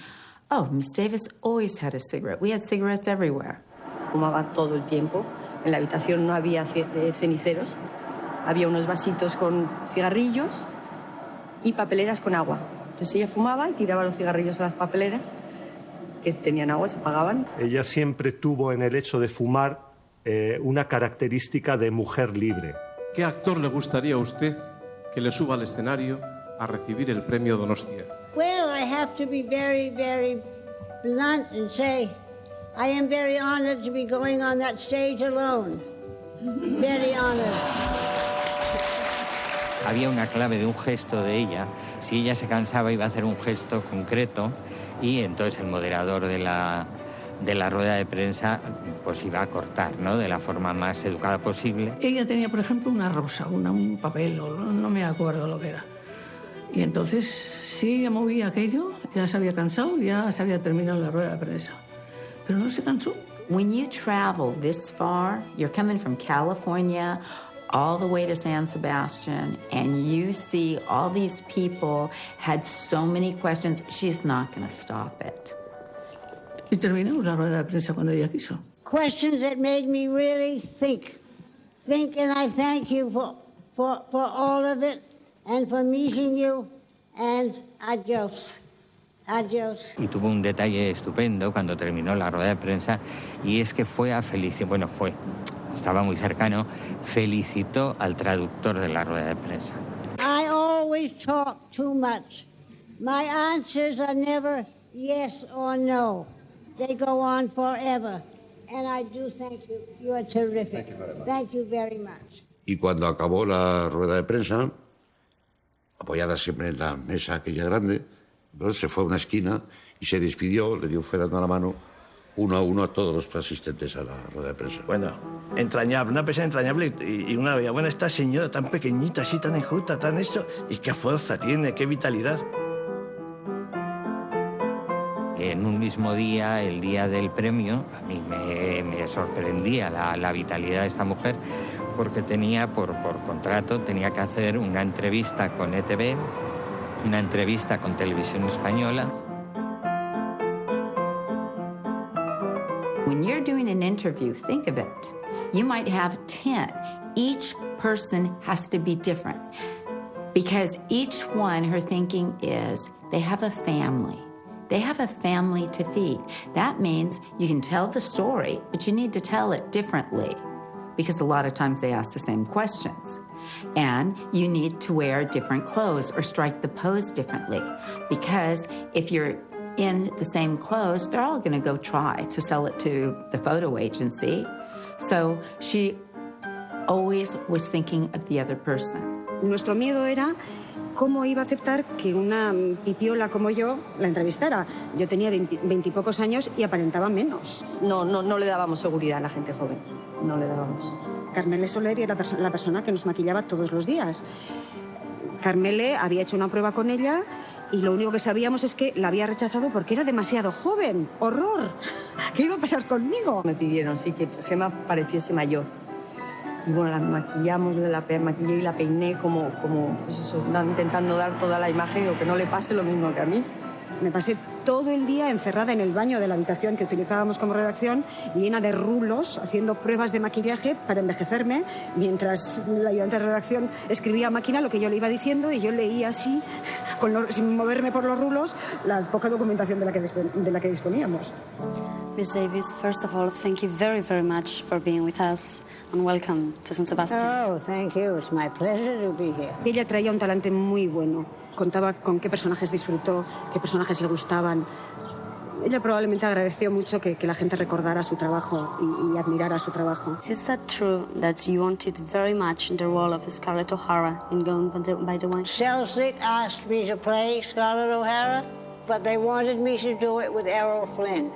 Miss Davis always had a cigarette. We had cigarettes everywhere. Fumaba todo el tiempo. En la habitación no había ceniceros. Había unos vasitos con cigarrillos y papeleras con agua. Entonces ella fumaba y tiraba los cigarrillos a las papeleras que tenían agua, se apagaban. Ella siempre tuvo en el hecho de fumar una característica de mujer libre. ¿Qué actor le gustaría a usted que le suba al escenario a recibir el premio Donostia? Well, I have to be very, very blunt and say I am very honored to be going on that stage alone. Very honored. Había una clave de un gesto de ella. Si ella se cansaba iba a hacer un gesto concreto y entonces el moderador de la rueda de prensa pues iba a cortar, ¿no? De la forma más educada posible. Ella tenía, por ejemplo, una rosa, un papel, no me acuerdo lo que era. Y entonces, si ella movía aquello, ya se había cansado, ya se había terminado la rueda de prensa. Pero no se cansó. When you travel this far, you're coming from California all the way to San Sebastian, and you see all these people had so many questions, she's not going to stop it. Y terminamos la rueda de prensa cuando ella quiso. Questions that made me really think, and I thank you for all of it, and for meeting you, and adios. Adiós. Y tuvo un detalle estupendo cuando terminó la rueda de prensa, y es que estaba muy cercano, felicitó al traductor de la rueda de prensa. I always talk too much. My answers are never yes or no. They go on forever. And I do thank you. You are terrific. Thank you very much. Y cuando acabó la rueda de prensa, apoyada siempre en la mesa aquella grande, ¿no? Se fue a una esquina y se despidió, fue dando la mano uno a uno a todos los asistentes a la rueda de prensa. Bueno, entrañable, una persona entrañable y una veía, bueno, esta señora tan pequeñita, así, tan enjuta, tan esto, y qué fuerza tiene, qué vitalidad. En un mismo día, el día del premio, a mí me sorprendía la vitalidad de esta mujer, porque tenía, por contrato, tenía que hacer una entrevista con ETV, una entrevista con Televisión Española. When you're doing an interview, think of it. You might have 10. Each person has to be different because each one, her thinking is, they have a family. They have a family to feed. That means you can tell the story, but you need to tell it differently because a lot of times they ask the same questions. And you need to wear different clothes or strike the pose differently because if you're in the same clothes, they're all going to go try to sell it to the photo agency. So she always was thinking of the other person. Nuestro miedo era cómo iba a aceptar que una pipiola como yo la entrevistara. Yo tenía 20 y pocos años y aparentaba menos. No le dábamos seguridad a la gente joven. No le dábamos. Carmele Soler era la persona que nos maquillaba todos los días. Carmele había hecho una prueba con ella y lo único que sabíamos es que la había rechazado porque era demasiado joven. ¡Horror! ¿Qué iba a pasar conmigo? Me pidieron, sí, que Gemma pareciese mayor. Y bueno, la maquillamos, la maquillé y la peiné como pues eso, intentando dar toda la imagen o que no le pase lo mismo que a mí. Me pasé todo el día encerrada en el baño de la habitación que utilizábamos como redacción, llena de rulos, haciendo pruebas de maquillaje para envejecerme, mientras la ayudante de redacción escribía a máquina lo que yo le iba diciendo y yo leía así, sin moverme por los rulos, la poca documentación de la que disponíamos. Miss Davis, first of all, thank you very, very much for being with us and welcome to San Sebastián. Oh, thank you. It's my pleasure to be here. Ella traía un talante muy bueno. Contaba con qué personajes disfrutó, qué personajes le gustaban. Ella probablemente agradeció mucho que la gente recordara su trabajo y admirara su trabajo. Is that true that you wanted very much the role of Scarlett O'Hara in Gone by the Wind? Selznick asked me to play Scarlett O'Hara, but they wanted me to do it with Errol Flynn.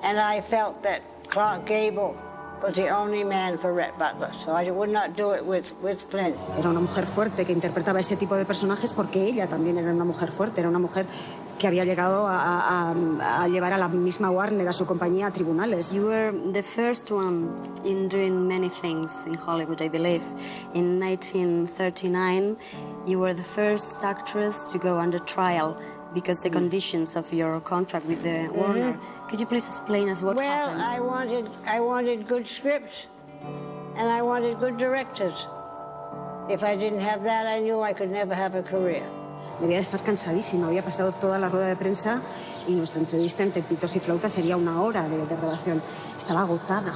And I felt that Clark Gable was the only man for Rhett Butler, so I would not do it with Flynn. Era una mujer fuerte que interpretaba ese tipo de personajes porque ella también era una mujer fuerte, era una mujer que había llegado a llevar a la misma Warner, a su compañía, a tribunales. You were the first one in doing many things in Hollywood, I believe. In 1939, you were the first actress to go under trial because the conditions of your contract with the Warner. Could you please explain us what happened? Well, I wanted good scripts, and I wanted good directors. If I didn't have that, I knew I could never have a career. Debía de estar cansadísima, había pasado toda la rueda de prensa y nuestra entrevista entre pitos y flautas sería una hora de grabación. Estaba agotada,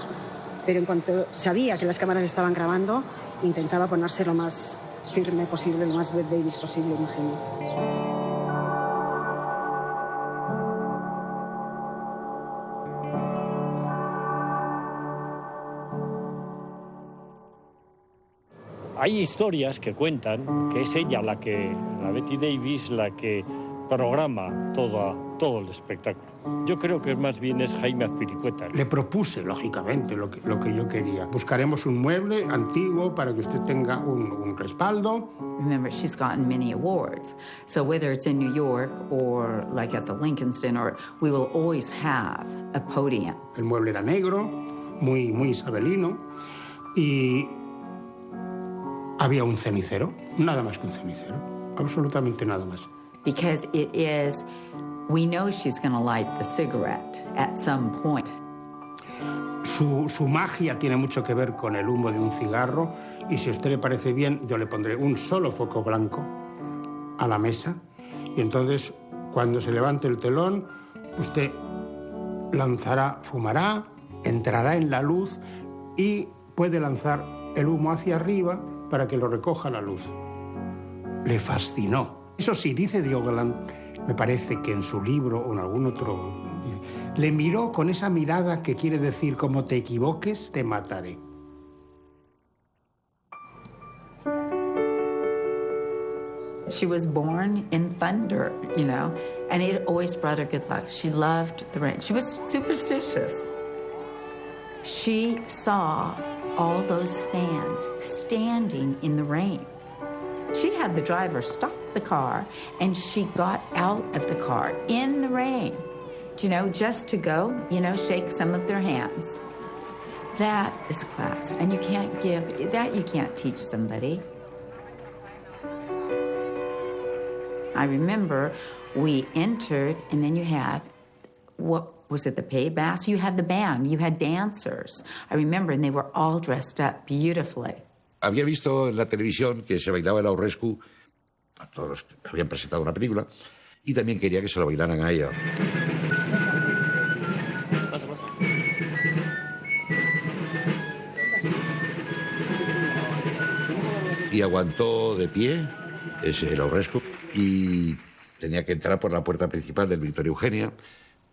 pero en cuanto sabía que las cámaras estaban grabando, intentaba ponerse lo más firme posible, lo más Bette Davis posible, imagino. Hay historias que cuentan que es ella la Bette Davis, la que programa todo el espectáculo. Yo creo que más bien es Jaime Azpilicueta. Le propuse, lógicamente, lo que yo quería. Buscaremos un mueble antiguo para que usted tenga un respaldo. Remember, she's gotten many awards. So whether it's in New York or like at the Lincoln's Dinner, we will always have a podium. El mueble era negro, muy isabelino, y había un cenicero, nada más que un cenicero, absolutamente nada más. Because we know she's going to light the cigarette at some point. Su magia tiene mucho que ver con el humo de un cigarro, y si a usted le parece bien, yo le pondré un solo foco blanco a la mesa, y entonces, cuando se levante el telón, usted fumará, entrará en la luz y puede lanzar el humo hacia arriba para que lo recoja la luz. Le fascinó. Eso sí, dice Diogeland, me parece que en su libro o en algún otro, le miró con esa mirada que quiere decir, como te equivoques, te mataré. She was born in thunder, you know, and it always brought her good luck. She loved the rain. She was superstitious. She saw all those fans standing in the rain. She had the driver stop the car, and she got out of the car in the rain, you know, just to go, you know, shake some of their hands. That is class, and you can't teach somebody. I remember we entered, and then you had, what was it, the paybass? You had the band, you had dancers. I remember, and they were all dressed up beautifully. Había visto en la televisión que se bailaba el aurrescu a todos los que habían presentado una película y también quería que se lo bailaran a ella. Y aguantó de pie ese el aurrescu y tenía que entrar por la puerta principal del Victoria Eugenia,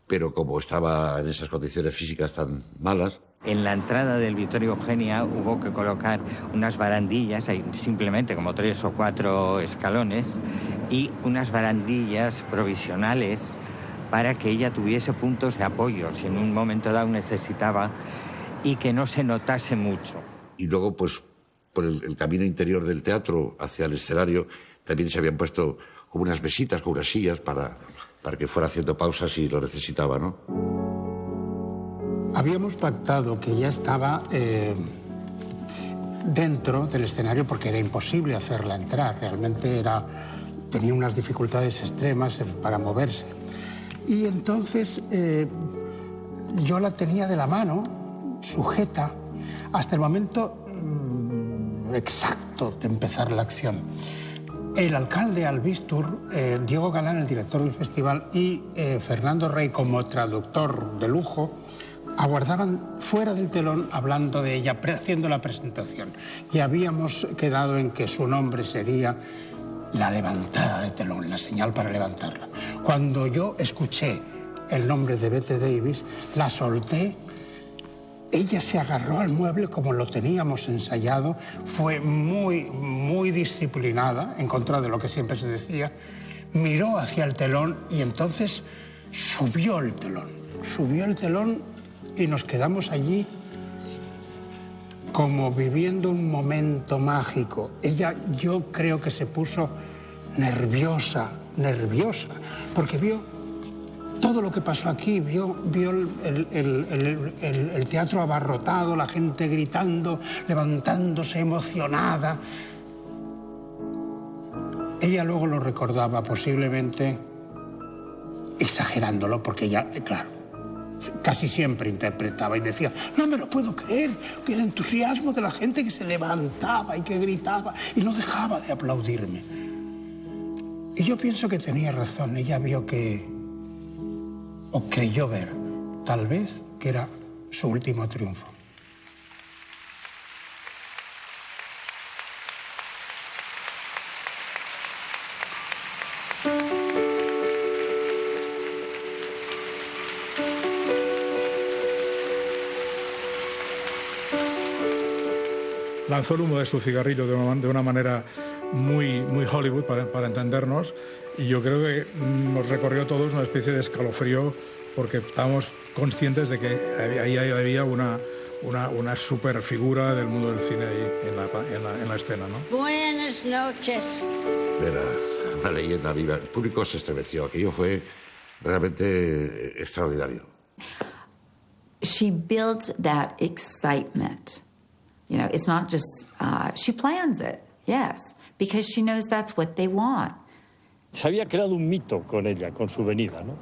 pero como estaba en esas condiciones físicas tan malas... En la entrada del Victoria Eugenia hubo que colocar unas barandillas, hay simplemente como 3 o 4 escalones, y unas barandillas provisionales para que ella tuviese puntos de apoyo si en un momento dado necesitaba, y que no se notase mucho. Y luego, pues, por el camino interior del teatro hacia el escenario, también se habían puesto como unas mesitas con unas sillas para que fuera haciendo pausas si lo necesitaba, ¿no? Habíamos pactado que ella estaba dentro del escenario porque era imposible hacerla entrar. Realmente tenía unas dificultades extremas para moverse. Y entonces yo la tenía de la mano, sujeta, hasta el momento exacto de empezar la acción. El alcalde Albistur, Diego Galán, el director del festival, y Fernando Rey, como traductor de lujo, aguardaban fuera del telón hablando de ella, haciendo la presentación. Y habíamos quedado en que su nombre sería la levantada de telón, la señal para levantarla. Cuando yo escuché el nombre de Bette Davis, la solté. Ella se agarró al mueble como lo teníamos ensayado, fue muy disciplinada, en contra de lo que siempre se decía, miró hacia el telón y entonces subió el telón y nos quedamos allí como viviendo un momento mágico. Ella, yo creo que se puso nerviosa, porque vio todo lo que pasó aquí, vio el teatro abarrotado, la gente gritando, levantándose emocionada. Ella luego lo recordaba, posiblemente exagerándolo, porque ella, claro, casi siempre interpretaba y decía, no me lo puedo creer, que el entusiasmo de la gente que se levantaba y que gritaba y no dejaba de aplaudirme. Y yo pienso que tenía razón, ella vio o creyó ver, tal vez, que era su último triunfo. Lanzó el humo de su cigarrillo de una manera muy Hollywood, para entendernos, y yo creo que nos recorrió a todos una especie de escalofrío porque estábamos conscientes de que ahí había una super figura del mundo del cine ahí en la escena, ¿no? Buenas noches. Era una leyenda viva. El público se estremeció. Aquello fue realmente extraordinario. She builds that excitement. You know, it's not just, she plans it, yes, because she knows that's what they want. Se había creado un mito con ella, con su venida, ¿no?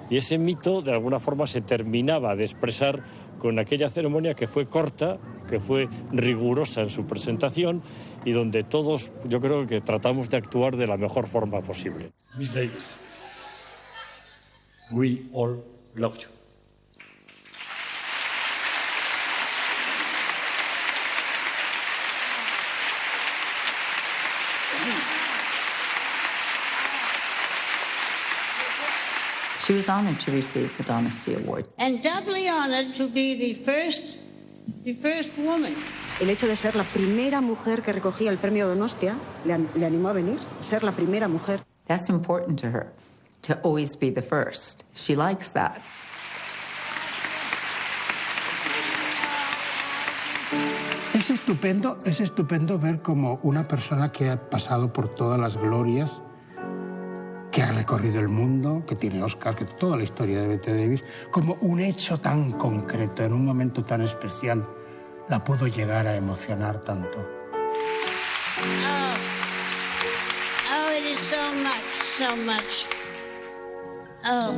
Y ese mito, de alguna forma, se terminaba de expresar con aquella ceremonia que fue corta, que fue rigurosa en su presentación y donde todos, yo creo que tratamos de actuar de la mejor forma posible. Miss Davis, we all love you. She was honored to receive the Dynasty Award. And doubly honored to be the first woman. El hecho de ser la primera mujer que recogía el premio Donostia le animó a venir, ser la primera mujer. That's important to her, to always be the first. She likes that. Es estupendo ver como una persona que ha pasado por todas las glorias, que ha recorrido el mundo, que tiene Oscar, que toda la historia de Bette Davis, como un hecho tan concreto, en un momento tan especial, la pudo llegar a emocionar tanto. Oh, it is so much, so much. Oh,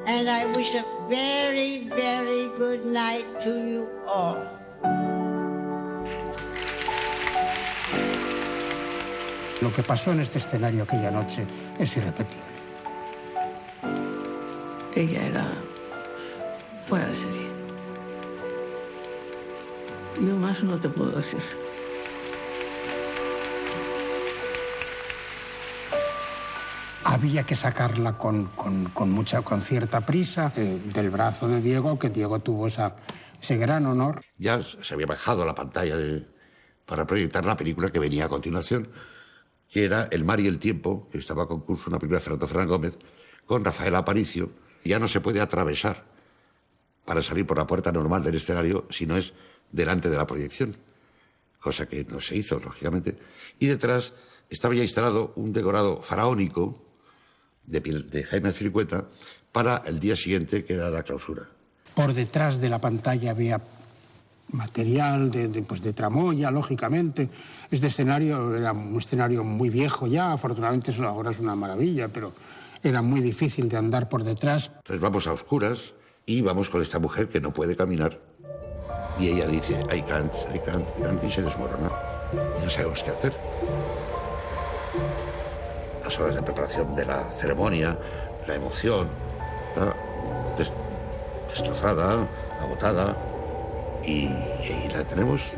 and I wish a very, very good night to you all. Lo que pasó en este escenario aquella noche es irrepetible. Ella era fuera de serie. Yo más no te puedo decir. Había que sacarla con cierta prisa del brazo de Diego, que Diego tuvo ese gran honor. Ya se había bajado a la pantalla para proyectar la película que venía a continuación, que era El mar y el tiempo, que estaba a concurso, una película de Fernando Fernández Gómez, con Rafael Aparicio. Ya no se puede atravesar para salir por la puerta normal del escenario si no es delante de la proyección, cosa que no se hizo, lógicamente. Y detrás estaba ya instalado un decorado faraónico de Jaime Azpilicueta para el día siguiente, que era la clausura. Por detrás de la pantalla había material de tramoya, lógicamente. Este escenario era un escenario muy viejo ya, afortunadamente ahora es una maravilla, pero era muy difícil de andar por detrás. Entonces vamos a oscuras y vamos con esta mujer que no puede caminar. Y ella dice, I can't, y se desmorona. Y no sabemos qué hacer. Las horas de preparación de la ceremonia, la emoción, está destrozada, agotada. Y ahí la tenemos,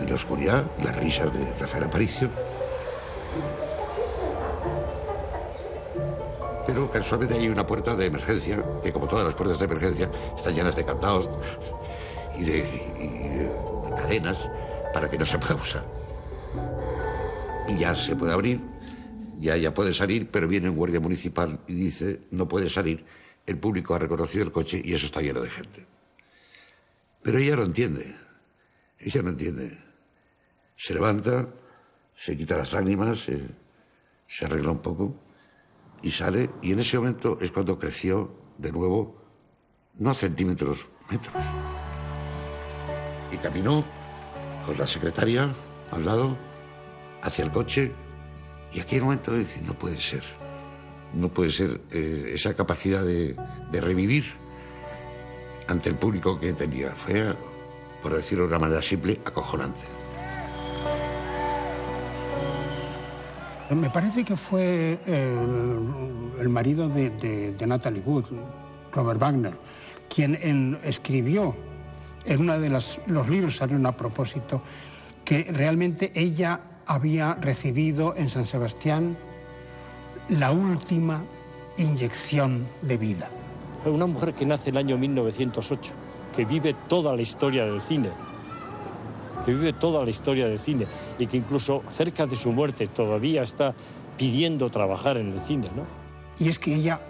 en la oscuridad, las risas de Rafael Aparicio. Pero casualmente hay una puerta de emergencia, que como todas las puertas de emergencia, están llenas de candados y de cadenas para que no se pueda usar. Y ya se puede abrir, ya puede salir, pero viene un guardia municipal y dice, no puede salir, el público ha reconocido el coche y eso está lleno de gente. Pero ella no entiende, Se levanta, se quita las lágrimas, se arregla un poco y sale, y en ese momento es cuando creció de nuevo, no centímetros, metros. Y caminó con la secretaria al lado, hacia el coche, y aquí en un momento dice, no puede ser esa capacidad de revivir ante el público que tenía. Fue, por decirlo de una manera simple, acojonante. Me parece que fue el marido de Natalie Wood, Robert Wagner, quien escribió en uno de los libros, salieron a propósito, que realmente ella había recibido en San Sebastián la última inyección de vida. Una mujer que nace en el año 1908, que vive toda la historia del cine, y que incluso cerca de su muerte todavía está pidiendo trabajar en el cine, ¿no? Y es que ella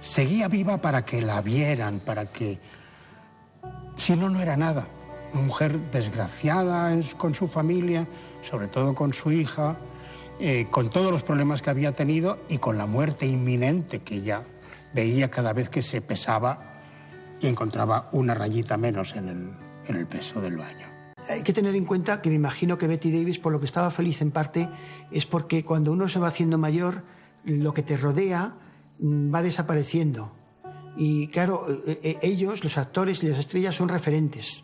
seguía viva para que la vieran, para que... Si no, no era nada. Una mujer desgraciada con su familia, sobre todo con su hija, con todos los problemas que había tenido y con la muerte inminente que ella veía cada vez que se pesaba y encontraba una rayita menos en el peso del baño. Hay que tener en cuenta que me imagino que Bette Davis, por lo que estaba feliz en parte, es porque cuando uno se va haciendo mayor, lo que te rodea va desapareciendo. Y claro, ellos, los actores y las estrellas, son referentes.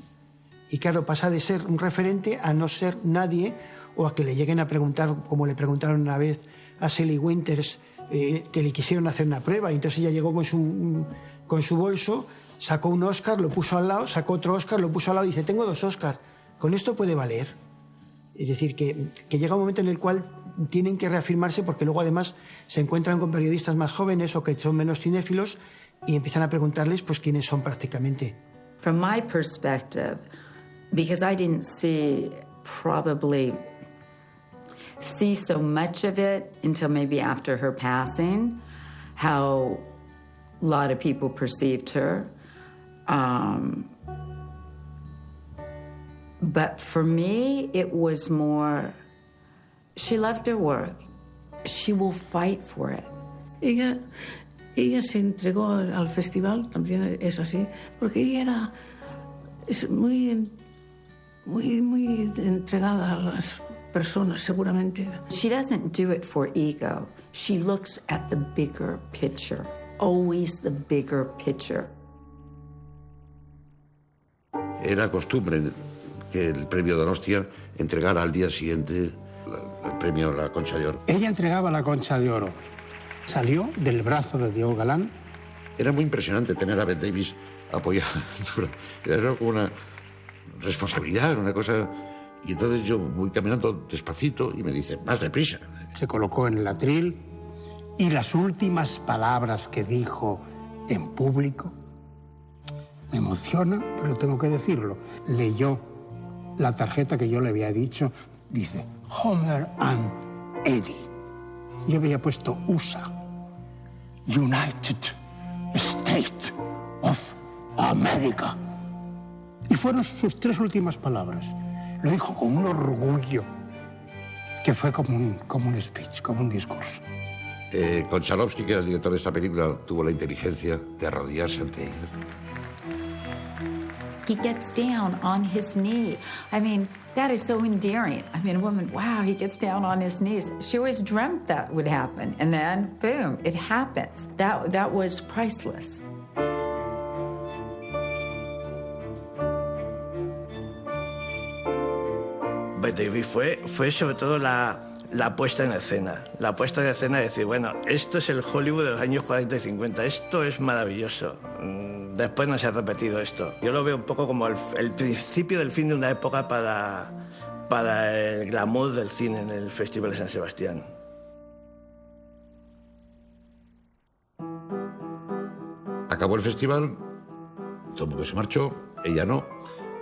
Y claro, pasa de ser un referente a no ser nadie, o a que le lleguen a preguntar, como le preguntaron una vez a Shelley Winters, que le quisieron hacer una prueba. Y entonces ella llegó con su bolso, sacó un Oscar, lo puso al lado, sacó otro Oscar, lo puso al lado y dice, tengo 2 Oscars. Con esto puede valer. Es decir, que llega un momento en el cual tienen que reafirmarse, porque luego además se encuentran con periodistas más jóvenes o que son menos cinéfilos y empiezan a preguntarles pues quiénes son prácticamente. From my perspective, because I didn't probably see so much of it until maybe after her passing, how a lot of people perceived her. But for me, it was more, she loved her work. She will fight for it. Ella se entregó al festival, también es así, porque ella es muy muy entregada a las personas, seguramente. She doesn't do it for ego. She looks at the bigger picture, always the bigger picture. Era costumbre que el premio Donostia entregara al día siguiente el premio a la Concha de Oro. Ella entregaba la Concha de Oro. Salió del brazo de Diego Galán. Era muy impresionante tener a Bette Davis apoyada. Era como una responsabilidad, una cosa. Y entonces yo voy caminando despacito y me dice, más deprisa. Se colocó en el atril y las últimas palabras que dijo en público, me emociona, pero tengo que decirlo, leyó la tarjeta que yo le había dicho, dice, Homer and Eddie. Yo había puesto USA, United States of America. Y fueron sus 3 últimas palabras. Lo dijo con un orgullo que fue como un speech, como un discurso. Konchalovsky, que era el director de esta película, tuvo la inteligencia de arrodillarse ante ella. He gets down on his knee. I mean, that is so endearing. I mean, a woman, wow, he gets down on his knees. She always dreamt that would happen. And then, boom, it happens. That was priceless. Bette Davis fue sobre todo la puesta en escena. La puesta en escena de decir, bueno, esto es el Hollywood de los años 40 y 50. Esto es maravilloso. Después no se ha repetido esto. Yo lo veo un poco como el principio del fin de una época para el glamour del cine en el Festival de San Sebastián. Acabó el festival, todo el mundo se marchó, ella no,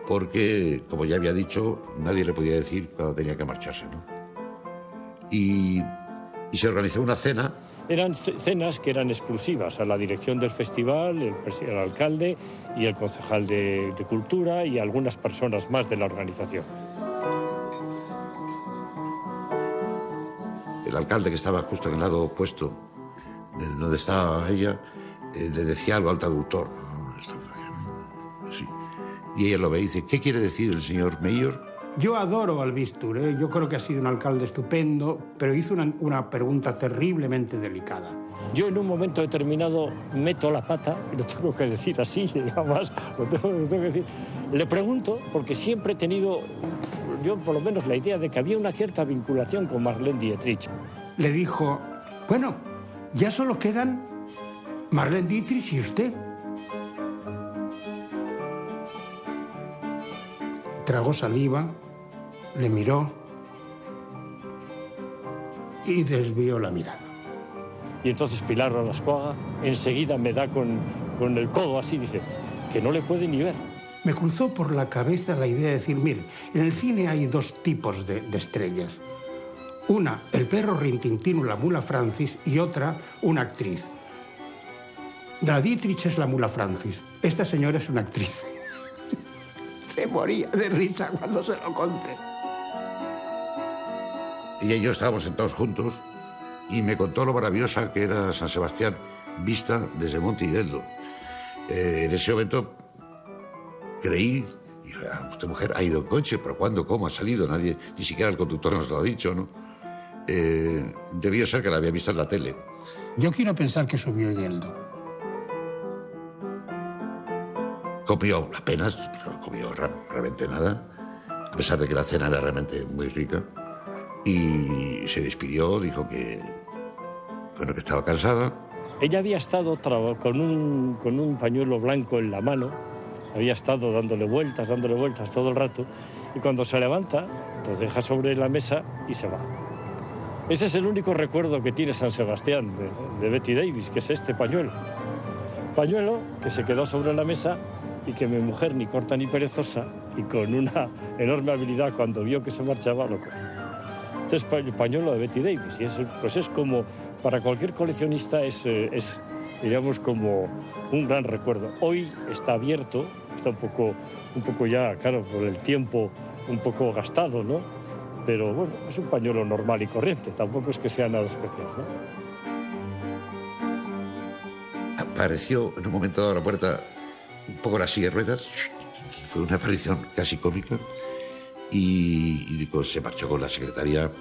porque, como ya había dicho, nadie le podía decir cuando tenía que marcharse, ¿no? Y se organizó una cena. Eran cenas que eran exclusivas a la dirección del festival, el alcalde y el concejal de Cultura y algunas personas más de la organización. El alcalde, que estaba justo en el lado opuesto de donde estaba ella, le decía algo al traductor. Sí. Y ella lo ve y dice, ¿qué quiere decir el señor Mayor? Yo adoro al Bistur, ¿eh? Yo creo que ha sido un alcalde estupendo, pero hizo una pregunta terriblemente delicada. Yo en un momento determinado meto la pata, y lo tengo que decir así, además, lo tengo que decir. Le pregunto, porque siempre he tenido, yo por lo menos, la idea de que había una cierta vinculación con Marlene Dietrich. Le dijo, bueno, ya solo quedan Marlene Dietrich y usted. Tragó saliva, le miró y desvió la mirada. Y entonces Pilar Ralascoaga enseguida me da con el codo así, dice, que no le puede ni ver. Me cruzó por la cabeza la idea de decir, mire, en el cine hay 2 tipos de estrellas. Una, el perro Rin Tin Tin o la mula Francis, y otra, una actriz. La Dietrich es la mula Francis. Esta señora es una actriz. Se moría de risa cuando se lo conté. Ella y yo estábamos sentados juntos y me contó lo maravillosa que era San Sebastián vista desde Monte Higueldo. En ese momento creí, dije, esta mujer ha ido en coche, pero ¿cuándo? ¿Cómo ha salido? Nadie, ni siquiera el conductor nos lo ha dicho, ¿no? Debió ser que la había visto en la tele. Yo quiero pensar que subió Higueldo. Comió apenas, no comió realmente nada, a pesar de que la cena era realmente muy rica. Y se despidió, dijo que estaba cansada. Ella había estado con un pañuelo blanco en la mano, había estado dándole vueltas todo el rato, y cuando se levanta, lo deja sobre la mesa y se va. Ese es el único recuerdo que tiene San Sebastián de Bette Davis, que es este pañuelo. Pañuelo que se quedó sobre la mesa y que mi mujer, ni corta ni perezosa, y con una enorme habilidad, cuando vio que se marchaba, lo cogió. Entonces, el pañuelo de Bette Davis, y es como, para cualquier coleccionista, es diríamos, como un gran recuerdo. Hoy está abierto, está un poco ya, claro, por el tiempo, un poco gastado, ¿no? Pero bueno, es un pañuelo normal y corriente, tampoco es que sea nada especial, ¿no? Apareció en un momento dado a la puerta un poco la silla de ruedas, fue una aparición casi cómica, y se marchó con la secretaria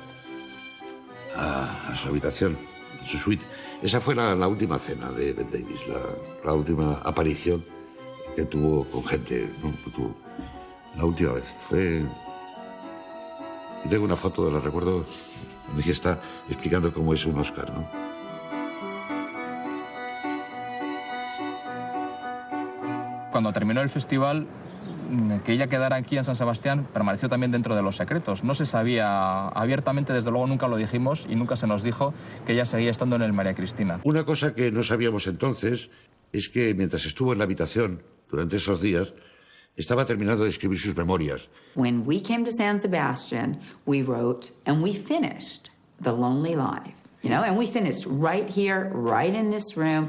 a su habitación, a su suite. Esa fue la última cena de Bette Davis, la última aparición que tuvo con gente, ¿no? La última vez fue... Y tengo una foto, la recuerdo, donde ella está explicando cómo es un Oscar, ¿no? Cuando terminó el festival, que ella quedara aquí en San Sebastián permaneció también dentro de los secretos. No se sabía abiertamente, desde luego nunca lo dijimos y nunca se nos dijo que ella seguía estando en el María Cristina. Una cosa que no sabíamos entonces es que mientras estuvo en la habitación durante esos días, estaba terminando de escribir sus memorias. When we came to San Sebastian, we wrote and we finished The Lonely Life, you know, and we finished right here, right in this room,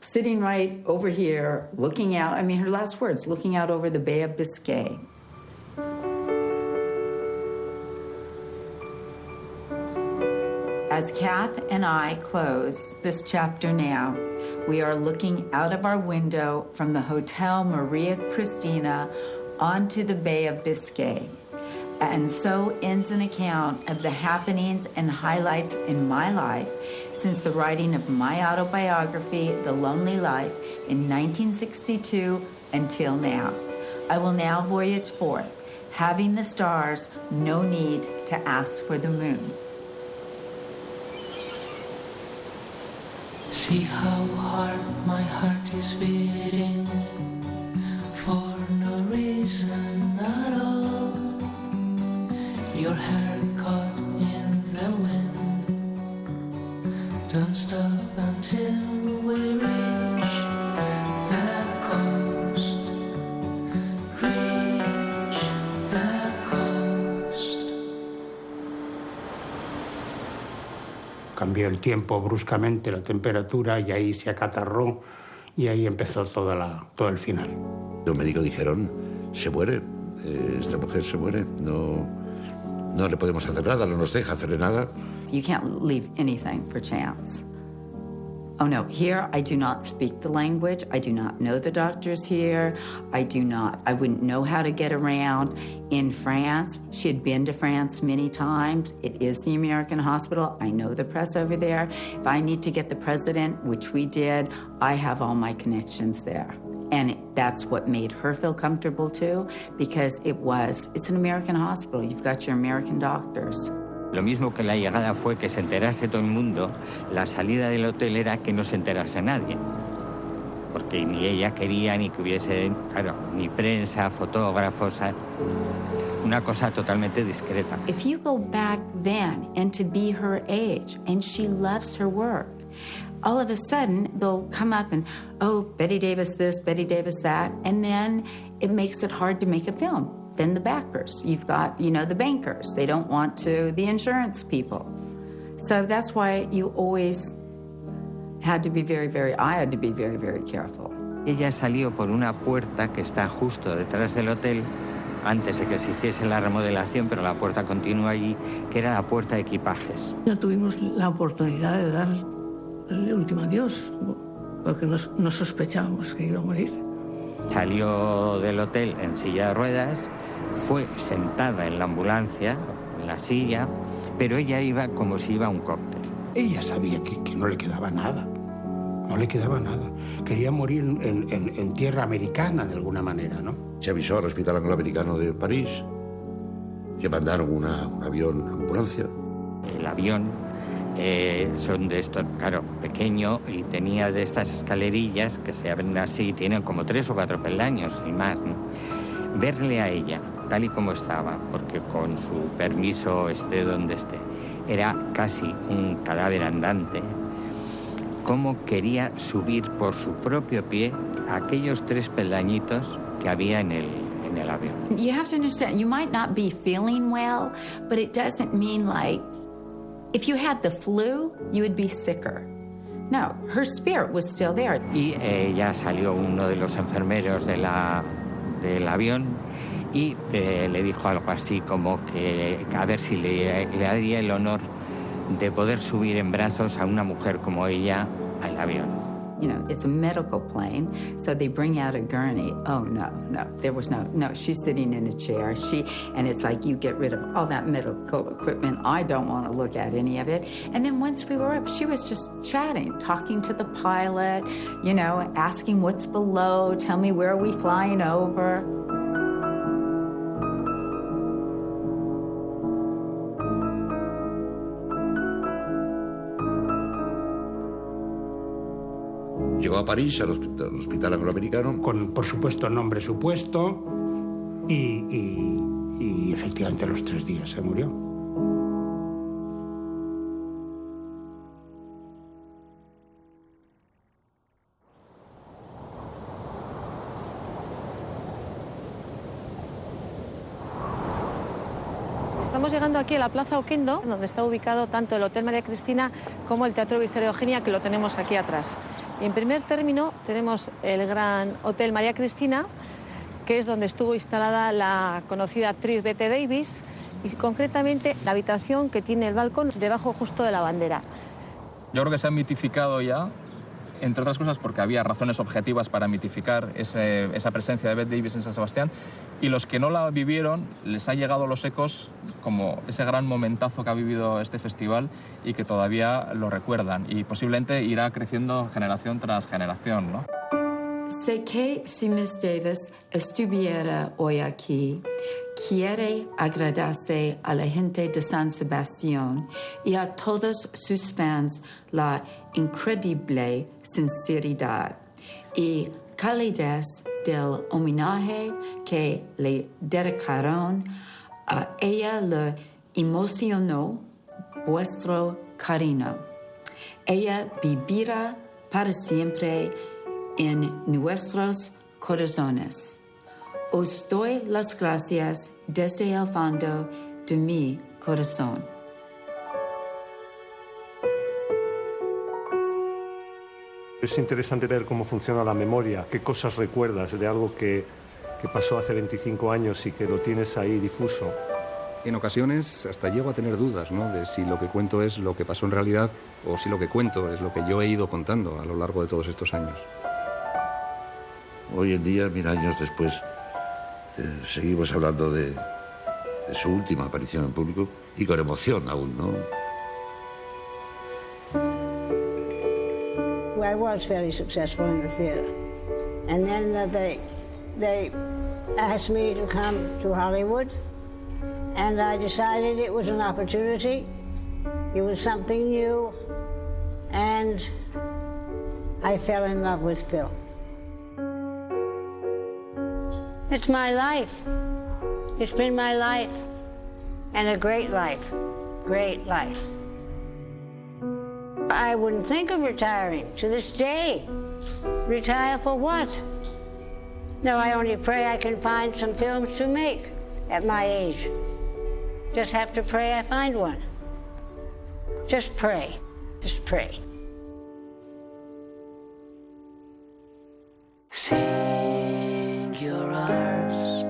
sitting right over here, looking out, I mean, her last words, looking out over the Bay of Biscay. As Kath and I close this chapter now, we are looking out of our window from the Hotel Maria Cristina onto the Bay of Biscay. And so ends an account of the happenings and highlights in my life since the writing of my autobiography, The Lonely Life, in 1962 until now. I will now voyage forth, having the stars, no need to ask for the moon. See how hard my heart is beating for no reason at all. Your hair caught in the wind. Don't stop until we reach the coast. Reach the coast. Cambió el tiempo bruscamente, la temperatura, y ahí se acatarró y ahí empezó todo el final. Los médicos dijeron, se muere, esta mujer se muere, no le podemos hacer nada, no nos deja hacerle nada. You can't leave anything for chance. Oh no, here I do not speak the language. I do not know the doctors here. I wouldn't know how to get around. In France, she had been to France many times. It is the American hospital. I know the press over there. If I need to get the president, which we did, I have all my connections there. And that's what made her feel comfortable too, because it's an American hospital. You've got your American doctors. Lo mismo que la llegada fue que se enterase todo el mundo, la salida del hotel era que no se enterase nadie. Porque ni ella quería ni que hubiese, claro, ni prensa, fotógrafos, una cosa totalmente discreta. If you go back then and to be her age, and she loves her work, all of a sudden they'll come up and, oh, Bette Davis this, Bette Davis that, and then it makes it hard to make a film. Then the backers, you've got, the bankers. They don't want to, the insurance people. So that's why you always had to be I had to be very, very careful. Ella salió por una puerta que está justo detrás del hotel, antes de que se hiciese la remodelación, pero la puerta continúa allí, que era la puerta de equipajes. No tuvimos la oportunidad de dar el último adiós, porque no sospechábamos que iba a morir. Salió del hotel en silla de ruedas, fue sentada en la ambulancia, en la silla, pero ella iba como si iba a un cóctel. Ella sabía que no le quedaba nada, no le quedaba nada. Quería morir en tierra americana de alguna manera, ¿no? Se avisó al Hospital Anglo-Americano de París que mandaron un avión, ambulancia. El avión son de estos, claro, pequeño, y tenía de estas escalerillas que se abren así, tienen como 3 o 4 peldaños y más, ¿no? Verle a ella tal y como estaba, porque con su permiso esté donde esté, era casi un cadáver andante, cómo quería subir por su propio pie aquellos 3 peldañitos que había en el avión. You have to understand, you might not be feeling well, but it doesn't mean like if you had the flu, you would be sicker. No, her spirit was still there. Y ya salió uno de los enfermeros del avión y le dijo algo así como que a ver si le daría el honor de poder subir en brazos a una mujer como ella al avión. you know, it's a medical plane, so they bring out a gurney. Oh, no, there was no, she's sitting in a chair. And it's like, you get rid of all that medical equipment. I don't want to look at any of it. And then once we were up, she was just chatting, talking to the pilot, you know, asking what's below, tell me where are we flying over. Llegó a París, al hospital angloamericano. Con, por supuesto, nombre supuesto y efectivamente a los 3 días se murió. Estamos llegando aquí a la Plaza Oquendo, donde está ubicado tanto el Hotel María Cristina como el Teatro Victoria Eugenia, que lo tenemos aquí atrás. Y en primer término tenemos el gran Hotel María Cristina, que es donde estuvo instalada la conocida actriz Bette Davis, y concretamente la habitación que tiene el balcón debajo justo de la bandera. Yo creo que se ha mitificado ya, entre otras cosas porque había razones objetivas para mitificar esa presencia de Bette Davis en San Sebastián, y los que no la vivieron les ha llegado los ecos como ese gran momentazo que ha vivido este festival y que todavía lo recuerdan, y posiblemente irá creciendo generación tras generación, ¿no? Sé que si Miss Davis estuviera hoy aquí, quiere agradecer a la gente de San Sebastián y a todos sus fans la increíble sinceridad y calidez del homenaje que le dedicaron. A ella le emocionó vuestro cariño. Ella vivirá para siempre en nuestros corazones. Os doy las gracias desde el fondo de mi corazón. Es interesante ver cómo funciona la memoria, qué cosas recuerdas de algo que pasó hace 25 años y que lo tienes ahí difuso. En ocasiones hasta llego a tener dudas, ¿no?, de si lo que cuento es lo que pasó en realidad o si lo que cuento es lo que yo he ido contando a lo largo de todos estos años. Hoy en día, 1000 años después, seguimos hablando de su última aparición en público y con emoción aún, ¿no? I was very successful in the theater. And then they asked me to come to Hollywood, and I decided it was an opportunity. It was something new, and I fell in love with film. It's my life. It's been my life, and a great life, great life. I wouldn't think of retiring to this day. Retire for what? No, I only pray I can find some films to make at my age. Just have to pray I find one. Just pray. Just pray. Sink your arms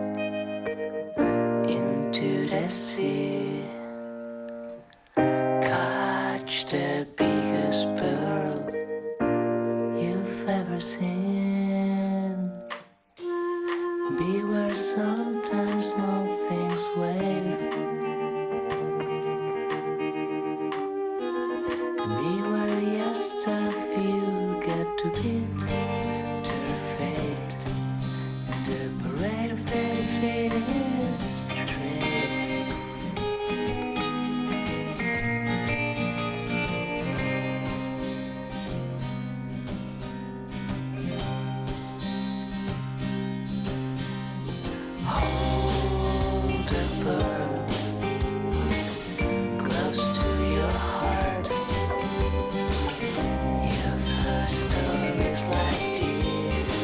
into the sea. Catch the biggest pearl you've ever seen. Beware, sometimes small things wave. Beware, yes, the few get to beat to fate. And the parade of the defeated is straight. Hold the pearl close to your heart. You've heard stories like this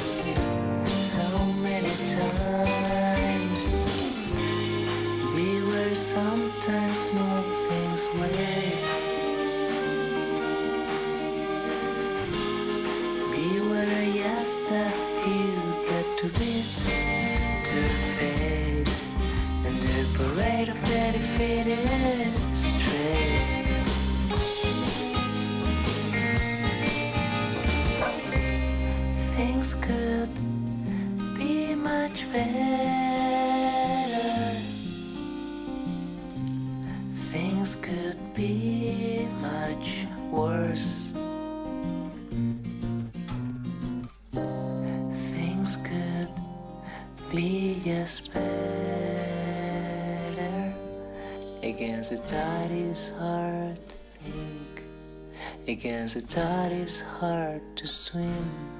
so many times. Beware, sometimes small things wave. Beware, yes, the few get to beat to fade, and the parade of the defeated is straight. much better. Things could be much worse. Things could be just better. Against the tide it's hard to think. Against the tide it's hard to swim.